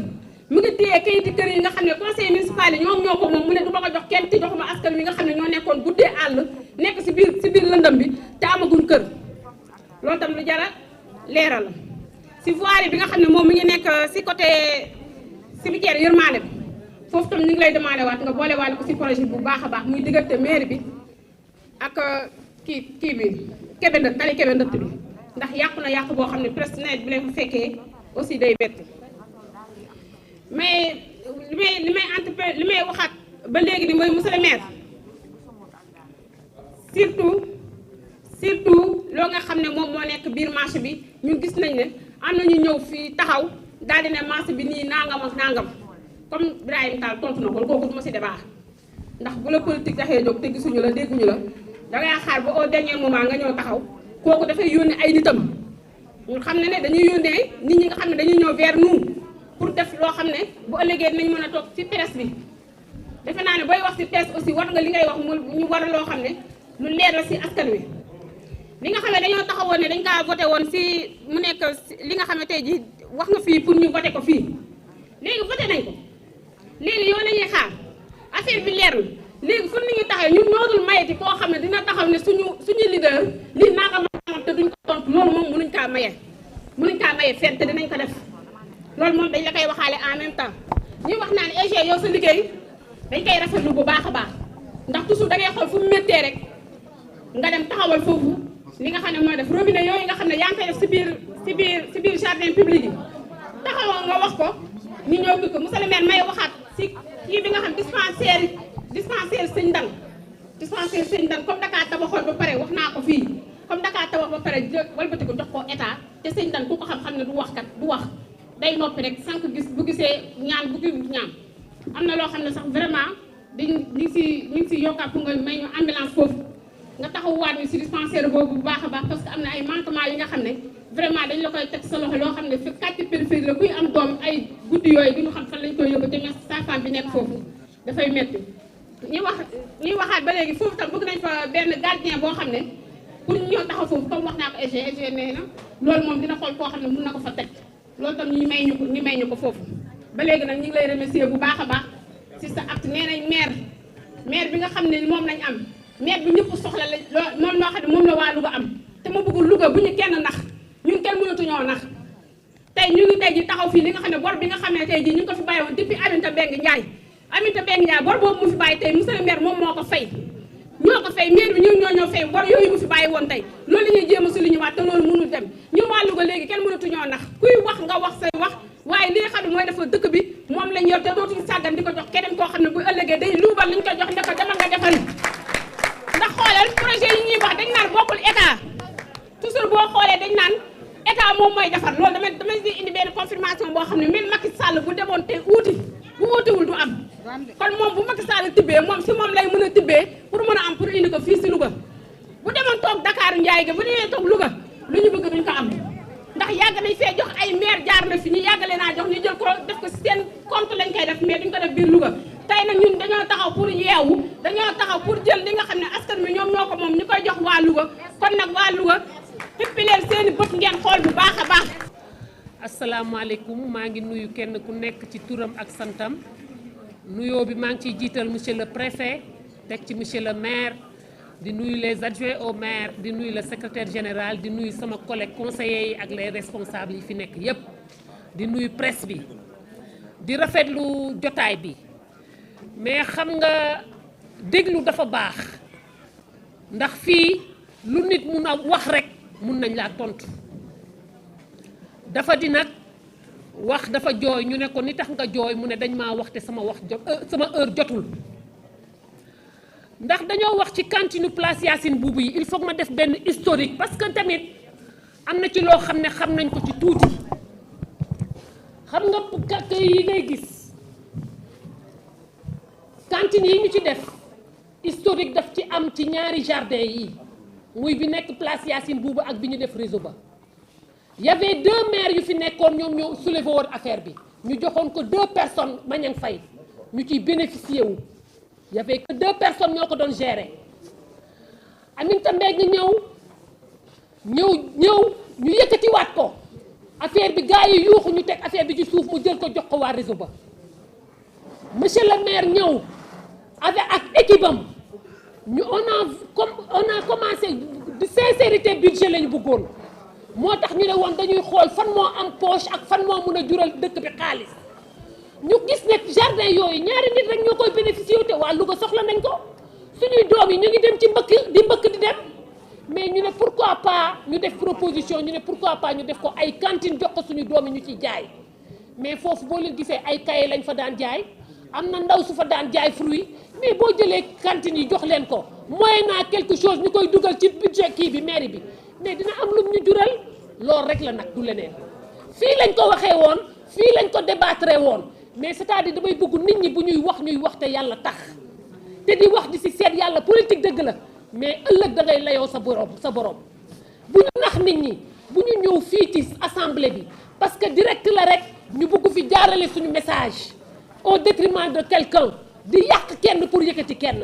mu ngi téye kayiti kër yi nga xam ne conseil municipal yi ñoom ñoo ko moom mu ne du ma ko jox kenn te joxuma askan wi nga xam ne ñoo nekkoon guddee àll nekk si biir lëndëm bi te amaguñ kër loolu tam lu jara leeral la si voirie bi nga xam ne moom mi ngi nekk si côté cimetière Yërmande bi foofu tam ñu ngi lay demandé waat nga boole waale ko si projet bu baax a baax muy diggante mairie bi ak kii bi Kébé Ndëtt tali Kébé Ndëtt bi ndax yàqu na yàqu boo xam ne presque nawet bi leen fa fekkee aussi day metti mais li may waxaat ba léegi ni mooy monsieur le maire surtout loo nga xam ne moom moo nekk biir marché bi ñun gis nañ ne am na ñu ñëw fii taxaw daal di ne marché bi nii nangam ak nangam comme Ibrahima Tall tontu na ko kooku du ma si débat ndax bu la politique taxee jóg te gisuñu la dégguñu la dangay xaar ba au dernier moment nga ñëw taxaw kooku dafay yónnee ay nitam ñun xam ne dañuy yónnee nit ñi nga xam ne dañuy ñëw vers nous pour def loo xam ne bu ëllëgee dinañ mën a toog ci presse bi defe naa ne booy wax ci presse aussi war nga li ngay wax mu ñu war a loo xam ne lu leer la ci askan wi. li nga xam ne dañoo taxawoon ne dañ kaa voté woon ci mu nekk li nga xam ne tey jii wax nga fii pour ñu voté ko fii léegi voté nañ ko léegi yow la ñuy xaar affaire bi leer na léegi fu nit ñi taxaw ñun ñoo dul mayeti koo xam ne dina taxaw ne suñu leader lii naa ko mën te duñ ko tontu loolu moom mënuñ kaa maye fenn te dinañ ko def loolu moom dañ la koy waxaale en même temps ñuy wax naa ne EG yow sa liggéey dañ koy rafetlu bu baax a baax ndax toujours da ngay xool fu mu méttee rek nga dem taxawal foofu li nga xam ne mooy def robinet yooyu nga xam ne yaa ngi koy def ci biir jardin public yi taxawal nga wax ko ñu ñëw bi ko monsieur le maire may waxaat ci kii bi nga xam dispensaire sëñ Ndang comme Dakar tabaxoon ba pare wax naa ko fii comme Dakar tabax ba pare walbati ko jox ko état te sëñ Ndang ku ko xam ne du wax day noppi rek sànq bu gisee ñaan bu gi ñaan am na loo xam ne sax vraiment ñu ngi si yokkaat pour nga may ñu ambulance foofu nga taxawaat ñu si dispensaire boobu bu baax a baax parce que am na ay manquement yi nga xam ne vraiment dañ la koy teg sa loxo loo xam ne fi quartier périphérie la kuy am doom ay guddi yooyu duñu xam fan lañ koy yóbbu te nga sage-femme bi nekk foofu dafay metti ñuy waxaat ba léegi foofu tam bëgg nañ fa benn gardien boo xam ne pour ñu ñëw taxaw foofu comme wax naa ko EG nee na loolu moom dina xool koo xam ne mun na ko fa teg loolu tam ñu may ñu ko foofu ba léegi nag ñu ngi lay remercier bu baax a baax si sa acte nee nañ maire bi nga xam ne moom lañ am maire bi ñëpp soxla la moom loo xam ne moom la waa Louga am te ma bëggul Louga bu ñu kenn nax ñun kenn mënatuñoo nax tey ñu ngi tey ji taxaw fii li nga xam ne bor bi nga xam ne tey ji ñu ngi ko fi bàyyi woon depuis Aminata Mbengue Ndiaye bor boobu mu fi bàyyi tey monsieur le maire moom moo ko fay ñoo ko fay maire bi ñoo fay bor yooyu mu fi bàyyi woon tey loolu la ñuy jéem a souligner waat te loolu mënul dem ñun waa Louga léegi kenn mënatuñoo nax kuy wax nga wax say wax waaye li nga xam ne mooy dafa dëkk bi moom lañ yor te dootuñu sàggan di ko jox keneen koo xam ne bu ëllëgee day luubal liñ ko jox ne ko demal nga defal ndax xoolal projet yi ñuy wax dañ naan bokkul état toujours boo xoolee dañ naan état moom mooy defar loolu damay di indi benn confirmation boo xam ne même Macky Sall bu demoon te uuti bu uutiwul du am kon moom bu Macky Sall tibbee moom si moom lay mën a tibbee pour mën a am pour indi ko fii si Louga bu demoon toog Dakar Ndiaye ga bu demee toog Louga lu ñu bëgg duñ ko am ndax yàgg nañ fee jox ay maire jaar na fi ñu yàggale naa jox ñu jël ko def ko si seen compte lañ koy def mais duñ ko def biir Louga tey nag ñun dañoo taxaw pour yeewu dañoo taxaw pour jël li nga xam ne askan wi ñoom ñoo ko moom ñu koy jox waa Louga kon nag waa Louga xippi leen seeni bët ngeen xool bu baax a baax. asalaamaaleykum maa ngi nuyu kenn ku nekk ci turam ak santam nuyoo bi maa ngi ciy jiital monsieur le préfet teg ci monsieur le maire di nuyu les adjoints au maire di nuyu le secrétaire général di nuyu sama collègue conseillers yi ak les responsables yi fi nekk yépp di nuyu presse bi di rafetlu jotaay bi mais xam nga déglu dafa baax ndax fii lu nit mun a wax rek mun nañ laa tontu dafa di nag wax dafa jooy ñu ne ko ni tax nga jooy mu ne dañ maa wax te sama sama heure jotul ndax dañoo wax ci cantine place Yacine Boubou yi il faut que ma def benn historique parce que tamit am na ci loo xam ne xam nañ ko ci tuuti xam nga kàkk yi ngay gis cantine yi ñu ci def historique daf ci am ci ñaari jardin yi muy bi nekk place Yacine Boubou ak bi ñu def réseau ba y avait 2 maires yu fi nekkoon ñoom ñoo soulevé woon affaire bi ñu joxoon ko 2 personnes Mañang Faye ñu ciy bénéficié wu y avait que 2 personnes ñoo ko doon gérer Aminata Mbengue ñëw ñu yëkkatiwaat ko affaire bi gars yi yuuxu ñu teg affaire bi ci suuf mu jël ko jox ko waa réseau ba monsieur le maire ñëw avec ak équipe am ñu on a commencé de sincérité budget la ñu bëggoon moo tax ñu ne woon dañuy xool fan moo am poche ak fan moo mun a jural dëkk bi xaalis ñu gis ne jardin yooyu ñaari nit rek ñoo koy bénéficié wu te waa Louga soxla nañ ko suñuy doom yi ñu ngi dem ci mbëkk di dem mais ñu ne pourquoi pas ñu def proposition ñu ne pourquoi pas ñu def ko ay cantine jox ko suñu doom yi ñu ciy jaay mais foofu boo leen gisee ay cahier lañ fa daan jaay am na ndaw su fa daan jaay fruit mais boo jëlee cantine yi jox leen ko moyennant quelque chose ñu koy dugal ci budget kii bi mairie bi mais dina am lu ñu jural loolu rek la nag du leneen fii lañ ko waxee woon fii lañ ko débattre woon mais c'est-à-dire damay bëgg nit ñi bu ñuy wax te yàlla tax te di wax di ci seet yàlla politique dëgg la mais ëllëg da ngay layoo sa borom bu ñu nax nit ñi bu ñu ñëw fii ci assemblée bi parce que direct la rek ñu bëgg fi jaarale suñu message au détriment de quelqu'un di yàq kenn pour yëkkati kenn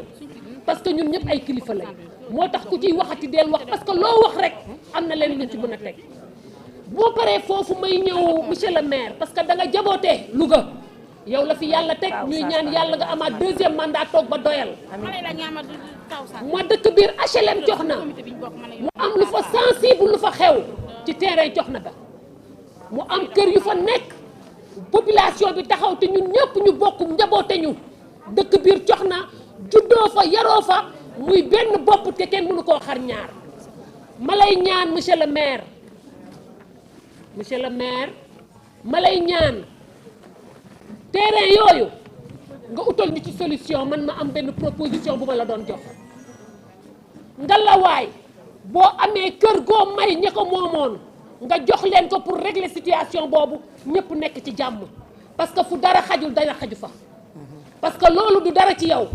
parce que ñun ñëpp ay kilifa lañ moo tax ku ciy waxati del wax parce que loo wax rek am na leen ñu ci mën a teg boo paree foofu may ñëw monsieur le maire parce que da nga jabootee Louga yow la fi yàlla teg ñuy ñaan yàlla nga amaat 2e mandat toog ba doyal ma dëkk biir HLM jox na mu am lu fa sensible lu fa xew ci terrain jox na ba mu am kër yu fa nekk population bi taxaw te ñun ñëpp ñu bokk njaboote ñu dëkk biir jox na juddoo fa yaroo fa muy benn bopp te kenn mënu koo xar ñaar ma lay ñaan monsieur le maire ma lay ñaan terrain yooyu nga utal ñu ci solution man ma am benn proposition bu ma la doon jox ngalawaay boo amee kër goo may ña ko moomoon nga jox leen ko pour régler situation boobu ñëpp nekk ci jàmm parce que fu dara xajul dara xaju fa parce que loolu du dara ci yow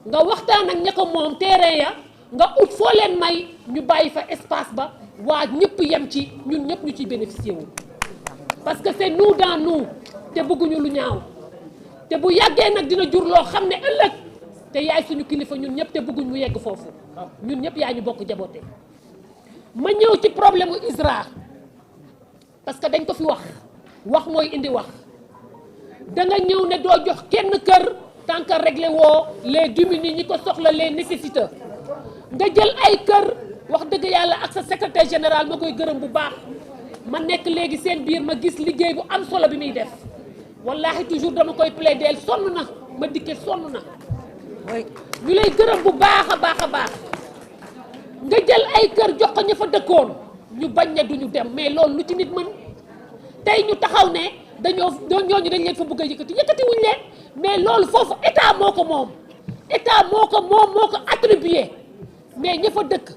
nga waxtaan ak ña ko moom terrain ya nga ut foo leen may ñu bàyyi fa espace ba waa ñëpp yem ci ñun ñëpp ñu ciy bénéficier wu parce que c'est nous dans nous te bëgguñu lu ñaaw te bu yàggee nag dina jur loo xam ne ëllëg te yaay suñu kilifa ñun ñëpp te bëgguñ mu yegg foofu ñun ñëpp yaa ñu bokk jaboote ma ñëw ci problème u ISRA parce que dañ ko fi wax mooy indi wax da nga ñëw ne doo jox kenn kër tant que réglé woo les démunis ñi ko soxla les nécessiteux nga jël ay kër wax dëgg yàlla ak sa secrétaire général ma koy gërëm bu baax ma nekk léegi seen biir ma gis liggéey bu am solo bi muy def wallahi toujours dama koy plaider sonn na ma dikke sonn na ñu lay gërëm bu baax a baax a baax nga jël ay kër jox ko ña fa dëkkoon ñu bañ ne duñu dem mais loolu lu ci nit mën tey ñu taxaw ne ñooñu dañ leen fa bëgg a yëkkati wuñ leen mais loolu foofu état moo ko moom moo ko attribué mais ña fa dëkk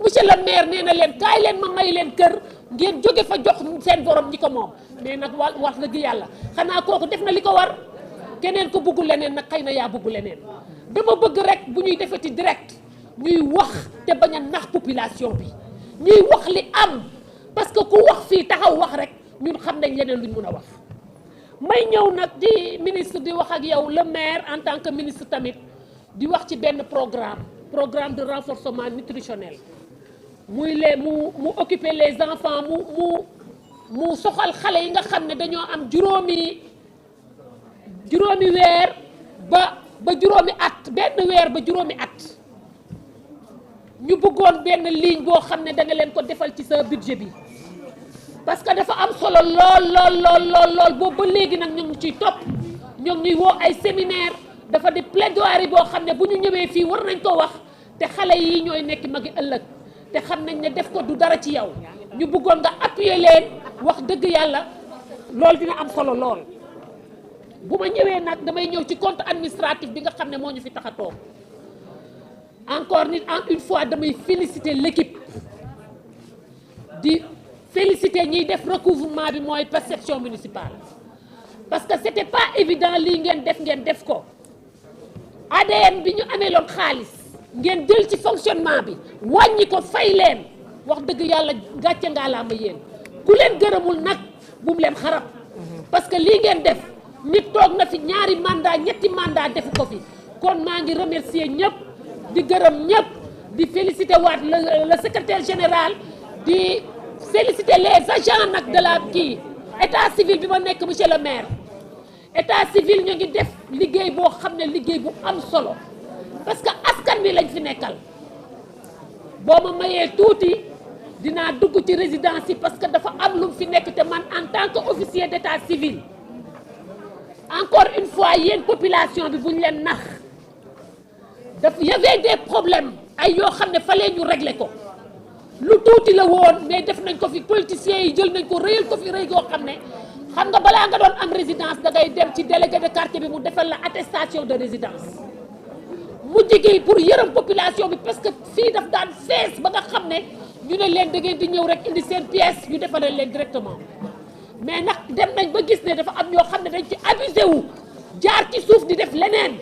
monsieur le maire nee na leen kaay leen ma may leen kër ngeen jóge fa jox seen borom ñi ko moom mais nag wax dëgg yàlla xanaa kooku def na li ko war keneen ko bëggul leneen nag xëy na yaa bëggu leneen dama bëgg rek bu ñuy defati direct ñuy wax te bañ a nax population bi ñuy wax li am parce que ku wax fii taxaw wax rek ñun xam nañ leneen luñ mun a wax may ñëw nag di ministre di wax ak yow le maire en tant que ministre tamit di wax ci benn programme de renforcement nutritionnel muy mu occuper les enfants mu soxal xale yi nga xam ne dañoo am juróomi weer ba juróomi at benn weer ba juróomi at ñu bëggoon benn ligne boo xam ne da nga leen ko defal ci sa budget bi parce que dafa am solo lool boobu ba léegi nag ñu ngi ciy topp ñoo ngi ñuy woo ay séminaire dafa di plaidoirie boo xam ne bu ñu ñëwee fii war nañ ko wax te xale yi ñooy nekk magi ëllëg te xam nañ ne def ko du dara ci yow ñu bëggoon nga appuyer leen wax dëgg yàlla loolu dina am solo lool. bu ma ñëwee nag damay ñëw ci compte administratif bi nga xam ne moo ñu fi tax a toog encore une fois damay féliciter l'équipe di féliciter ñiy def recouvrement bi mooy perception municipale parce que c'était pas évident lii ngeen def ko ADN bi ñu amee loon xaalis ngeen jël ci fonctionnement bi wàññi ko fay leen wax dëgg yàlla gàcce ngaa laa ma yéen ku leen gërëmul nag bu mu leen xarab parce que lii ngeen def nit toog na fi ñaari mandat ñetti mandat defu ko fi kon maa ngi remercier ñëpp di gërëm ñëpp di féliciter waat le secrétaire général di féliciter les agents nag de la état civil bi ma nekk monsieur le maire état civil ñu ngi def liggéey boo xam ne liggéey bu am solo parce que askan wi lañ fi nekkal boo ma mayee tuuti dinaa dugg ci résidence yi parce que dafa am lu fi nekk te man en tant que officier d'état civil encore une fois yéen population bi bu ñu leen nax y avait des problèmes ay yoo xam ne fallait ñu régler ko lu tuuti la woon mais def nañ ko fi politiciens yi jël nañ ko rëyal ko fi rëy goo xam ne xam nga balaa nga doon am résidence da ngay dem ci délégué de quartier bi mu defal la attestation de résidence mujj gi pour yërëm population bi parce que fii daf daan fees ba nga xam ne ñu ne leen da ngeen di ñëw rek indi seen pièce ñu defalee leen directement mais nag dem nañ ba gis ne dafa am ñoo xam ne dañ ci abusé wu jaar ci suuf di def leneen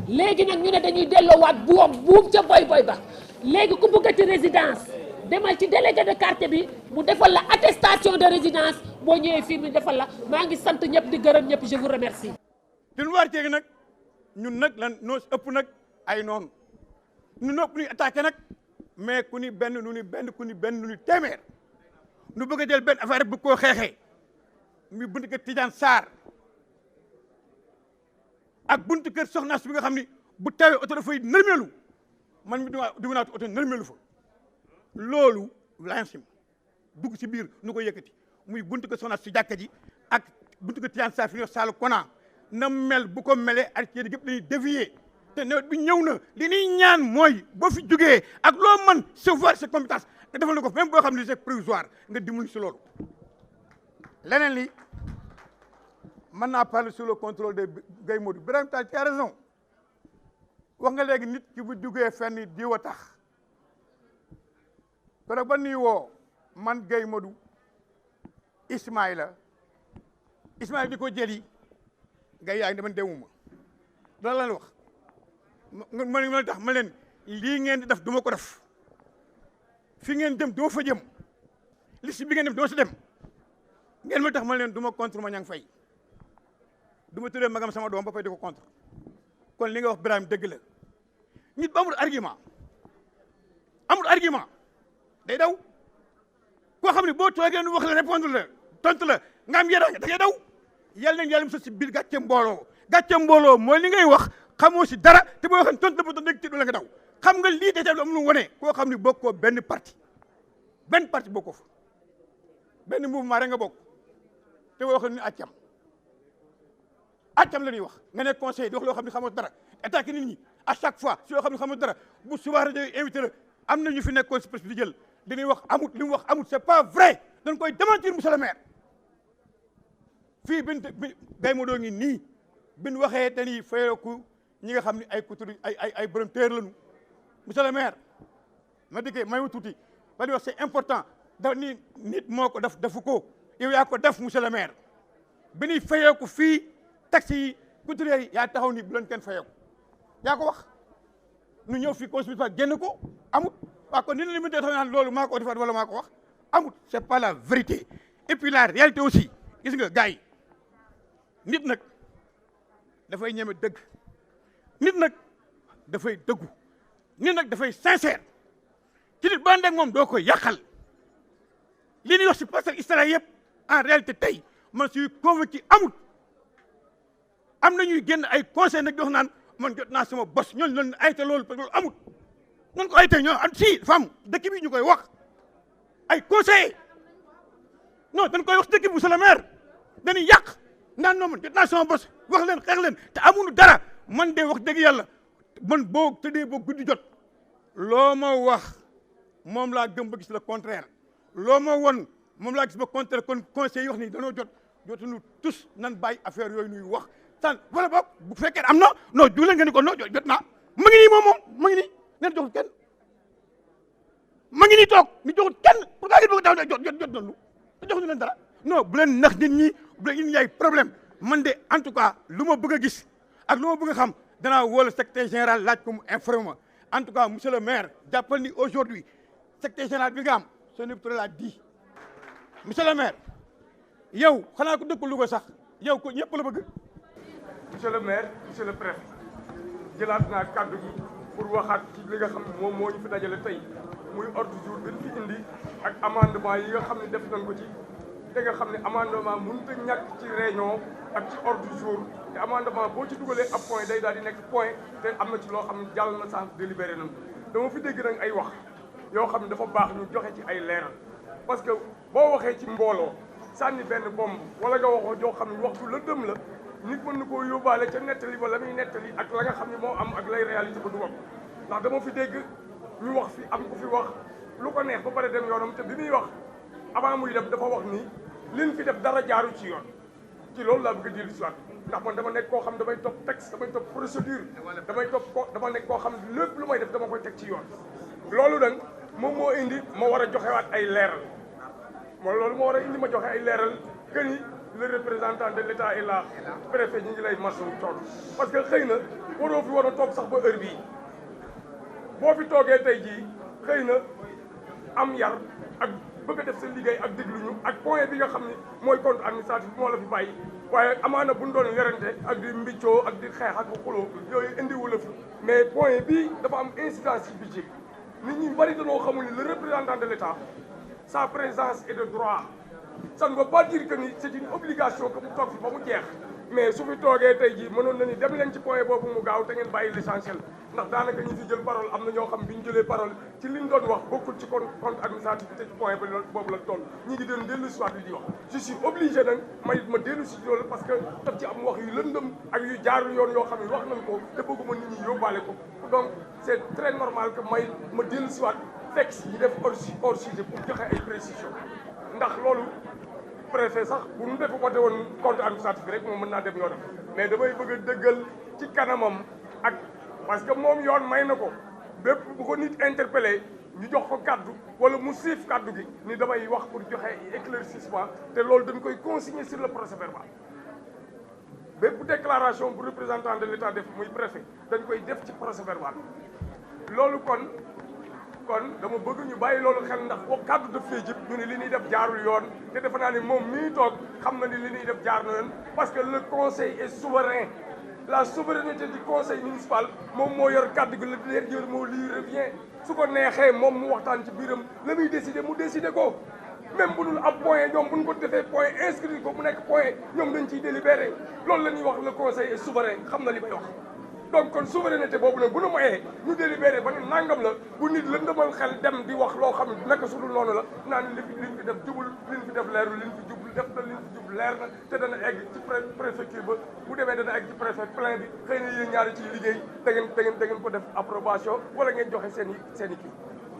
léegi nag ñu ne dañuy delloowaat buum ca boy ba léegi ku bëggati résidence demal ci délégué de quartier bi mu defal la attestation de résidence boo ñëwee fii mu defal la maa ngi sant ñëpp di gërëm ñëpp je vous remercie. tin wartegi nag ñun nag lan noo ëpp nag ay noonu ñun ëpp ñuy attaqué nag mais ku ni benn nu ni benn ku ni benn nu ni téeméer nu bëgg a jël benn affaire bu koo xeexee muy buntu kër Tidiane Sarr ak buntu kër Soxna bi nga xam ni bu tawee oto dafay nërmeelu man mi dugg naa oto nërmeelu fa loolu lancim dugg si biir nu ko yëkkati muy buntu kër Soxna si jàkka ji ak buntu kër Tidiane Sarr fi ñuy wax Saalu Kona na mel bu ko melee ak yéen yëpp dañuy dévier te nawet bi ñëw na li ñuy ñaan mooy boo fi jógee ak loo mën savoir ses compétences nga defal na ko même boo xam ne c'est provisoire nga dimbali si loolu. leneen li mën naa parler sur le contrôle de Gaye Modou Birahim Tall tu as raison wax nga léegi nit ki bu jógee fenn diwa tax kon ba nuy woo man Gaye Modou Ismaïla di ko jëli Gaye yaa ngi deman demuma loolu la wax ma tax ma leen lii ngeen di def du ma ko def fi ngeen dem doo fa jëm liste bi ngeen dem doo si dem ngeen ma tax ma leen du ma contre ma ñang fay du ma tuddee magam sama doom ba fay di ko contre kon li nga wax Birahim dëgg la nit ba amul argument day daw koo xam ne boo toogee nu wax la répondre la tontu la nga am yaraange da ngay daw yàlla nañ yàlla mu si biir gàcce mbooloo mooy li ngay wax xamoo si dara te boo xam tontu la ba tontu dégg ci du la nga daw xam nga lii déjà lu am lu wane koo xam ne bokkoo benn parti bokkoo fa benn mouvement rek nga bokk te boo xam ne accam la ñuy wax nga nekk conseil di wax loo xam ne xamoo dara attaqué nit ñi à chaque fois si loo xam ne xamoo dara bu subaa rajo invité la am na ñu fi nekkoon si presse bi di jël dañuy wax amut li mu wax amut c'est pas vrai dañ koy démentir monsieur le maire fii bin Gaye Modou ngi nii bin waxee dañuy fayeeku ñi nga xam ne ay couture ay borom téer lañu monsieur le maire ma dikkee may ma tuuti ba di wax c'est important da ni nit moo ko defu ko yow yaa ko def monsieur le maire bi ñuy fayeeku fii taxi yi couturiers yi yaa taxaw ni bu leen kenn fayeeku yaa ko wax nu ñëw fii consultation génn ko amut waaw kon ni la limité tax naan loolu maa ko defaat wala maa ko wax amut c'est pas la vérité et puis la réalité aussi gis nga gars yi nit nag dafay ñeme dëgg nit nag dafay dëggu nit nag dafay sincère ci nit ba ndeg moom doo koy yàqal li ñuy wax si pastel istra yëpp en réalité tey man suis convaincu amut am na ñuy génn ay conseil nag di wax naan man jot naa sama bos ñooñu loolu ayte loolu parce que loolu amut nan ko ayte ñoo am si femme dëkk bi ñu koy wax ay conseil non dañ koy wax dëkk bi monsieur le maire dañuy yàq naan non man jot naa sama bos wax leen xeex leen te amuñu dara man de wax dëgg yàlla man boo tëddee boo guddi jot loo ma wax moom laa gëm ba gis le contraire loo ma won moom laa gis ba contraire kon conseil yi wax ni dañoo jotuñu tous nan bàyyi affaire yooyu nuy wax tan wala boog bu fekkee am na non jugle nga ni ko non jot naa ma ngi nii moom ma ngi nii neen joxul kenn ma ngi nii toog ni joxul kenn pour gaa ngi bëgg daw jot noonu te joxuñu leen dara non bu leen nax nit ñi bu leen indi ay problème man de en tout cas lu ma bëgg a gis ak lu ma bëgg a xam danaa woo le secrétaire général laaj ko mu informé ma en tout cas monsieur le maire jàppal ni aujourd'hui secrétaire général bi nga am son électorat l'a dit monsieur le maire yow xanaa ko dëkk Louga sax yow ko ñëpp la bëgg. monsieur le maire monsieur le préfet jëlaat naa kàddu gi pour waxaat ci li nga xam ne moom moo ñu fi dajale tey muy ordre du jour bi ñu fi indi ak amendement yi nga xam ne def nañ ko ci te nga xam ne amendement mënut a ñàkk ci réunion ak ci ordre du jour te amendement boo ci dugalee ab point day daal di nekk point te am na ci loo xam ne jàll na sens délibéré nañ dama fi dégg nag ay wax yoo xam ne dafa baax ñu joxe ci ay leeral parce que boo waxee ci mbooloo sànni benn bomb wala nga waxoo joo xam ne waxtu la dëm la nit mën na koo yóbbaale ca nettali ba la muy nettali ak la nga xam ne moo am ak lay réalité ba du wax ndax dama fi dégg ñu wax fi am ku fi wax lu ko neex ba pare dem yoonam te bi muy wax avant muy def dafa wax ni liñ fi def dara jaaru ci yoon ci loolu laa bëgg a jël soit ndax man dama nekk koo xam damay topp texte damay topp procédure dama nekk koo xam lépp lu may def dama koy teg ci yoon loolu nag moom moo indi ma war a joxewaat ay leeral loolu moo war a indi ma joxe ay leeral que ni le représentant de l'État est là préfet ñu ngi lay masawu tool parce que xëy na waroo fi war a toog sax ba heure bii boo fi toogee tey jii xëy na am yar ak bëgg a def seen liggéey ak déglu ñu ak point bi nga xam ni mooy compte administratif moo la fi bàyyi waaye amaana bu ñu doon werante ak di mbiccoo ak di xeex ak xuloo yooyu indiwu la fi mais point bii dafa am incidence ci budget nit ñi bari dañoo xamul ni le représentant de l'État sa présence est de droit ça ne veut pas dire que ni c'est une obligation que mu toog fi ba mu jeex mais su fi toogee tey jii mënoon na ni dem leen ci point boobu mu gaaw te ngeen bàyyi l'essentiel ndax daanaka ñi fi jël parole am na ñoo xam bi ñu jëlee parole ci liñ doon wax bokkul ci compte administratif te ci point boobu la toll ñi ngi doon dellu si waat li di wax je suis obligé nag ma dellu si loolu parce que daf ci am wax yu lëndëm ak yu jaarul yoon yoo xam ne wax nañ ko te bëgguma nit ñi yóbbaale ko donc c'est très normal que ma dellu si waat fekk yi def hors sujet pour joxe ay précision ndax loolu préfet sax bu ñu defu côté woon compte administratif rek moom mën naa dem yoonam mais damay bëgg a dëggal ci kanamam ak parce que moom yoon may na ko bépp bu ko nit interpellé ñu jox ko kaddu wala mu siif kaddu gi ni damay wax pour joxe éclaircissement te loolu dañ koy consigner sur le procès verbal bépp déclaration bu représentant de l'État def muy préfet dañ koy def ci procès verbal loolu kon dama bëgg ñu bàyyi loolu xel ndax boo kaddu daf fee jib ñu ne li ñuy def jaarul yoon te defe naa ni moom mii toog xam na ni li ñuy def jaar na yoon parce que le conseil est souverain la souveraineté du conseil municipal moom moo yor kaddu gi le dernier mot lui revient su ko neexee moom mu waxtaan ci biiram la muy décider mu décider ko même bu dul ab point ñoom bu ñu ko defee point inscrit ko mu nekk point ñoom dañ ciy délibéré loolu la ñuy wax le conseil est souverain xam na li may wax donc kon souveraineté boobu nag bu nu mayee ñu délibéré ba ne nangam la bu nit la ndëmal xel dem di wax loo xam ne naka su dul noonu la naan liñ fi def jubul liñ fi def leerul liñ fi jubul def na liñ fi jub leer na te dana egg ci préfecture ba bu demee dana egg ci préfet plein bi xëy na yéen ñaari ciy liggéey da ngeen ko def approbation wala ngeen joxe seen i kii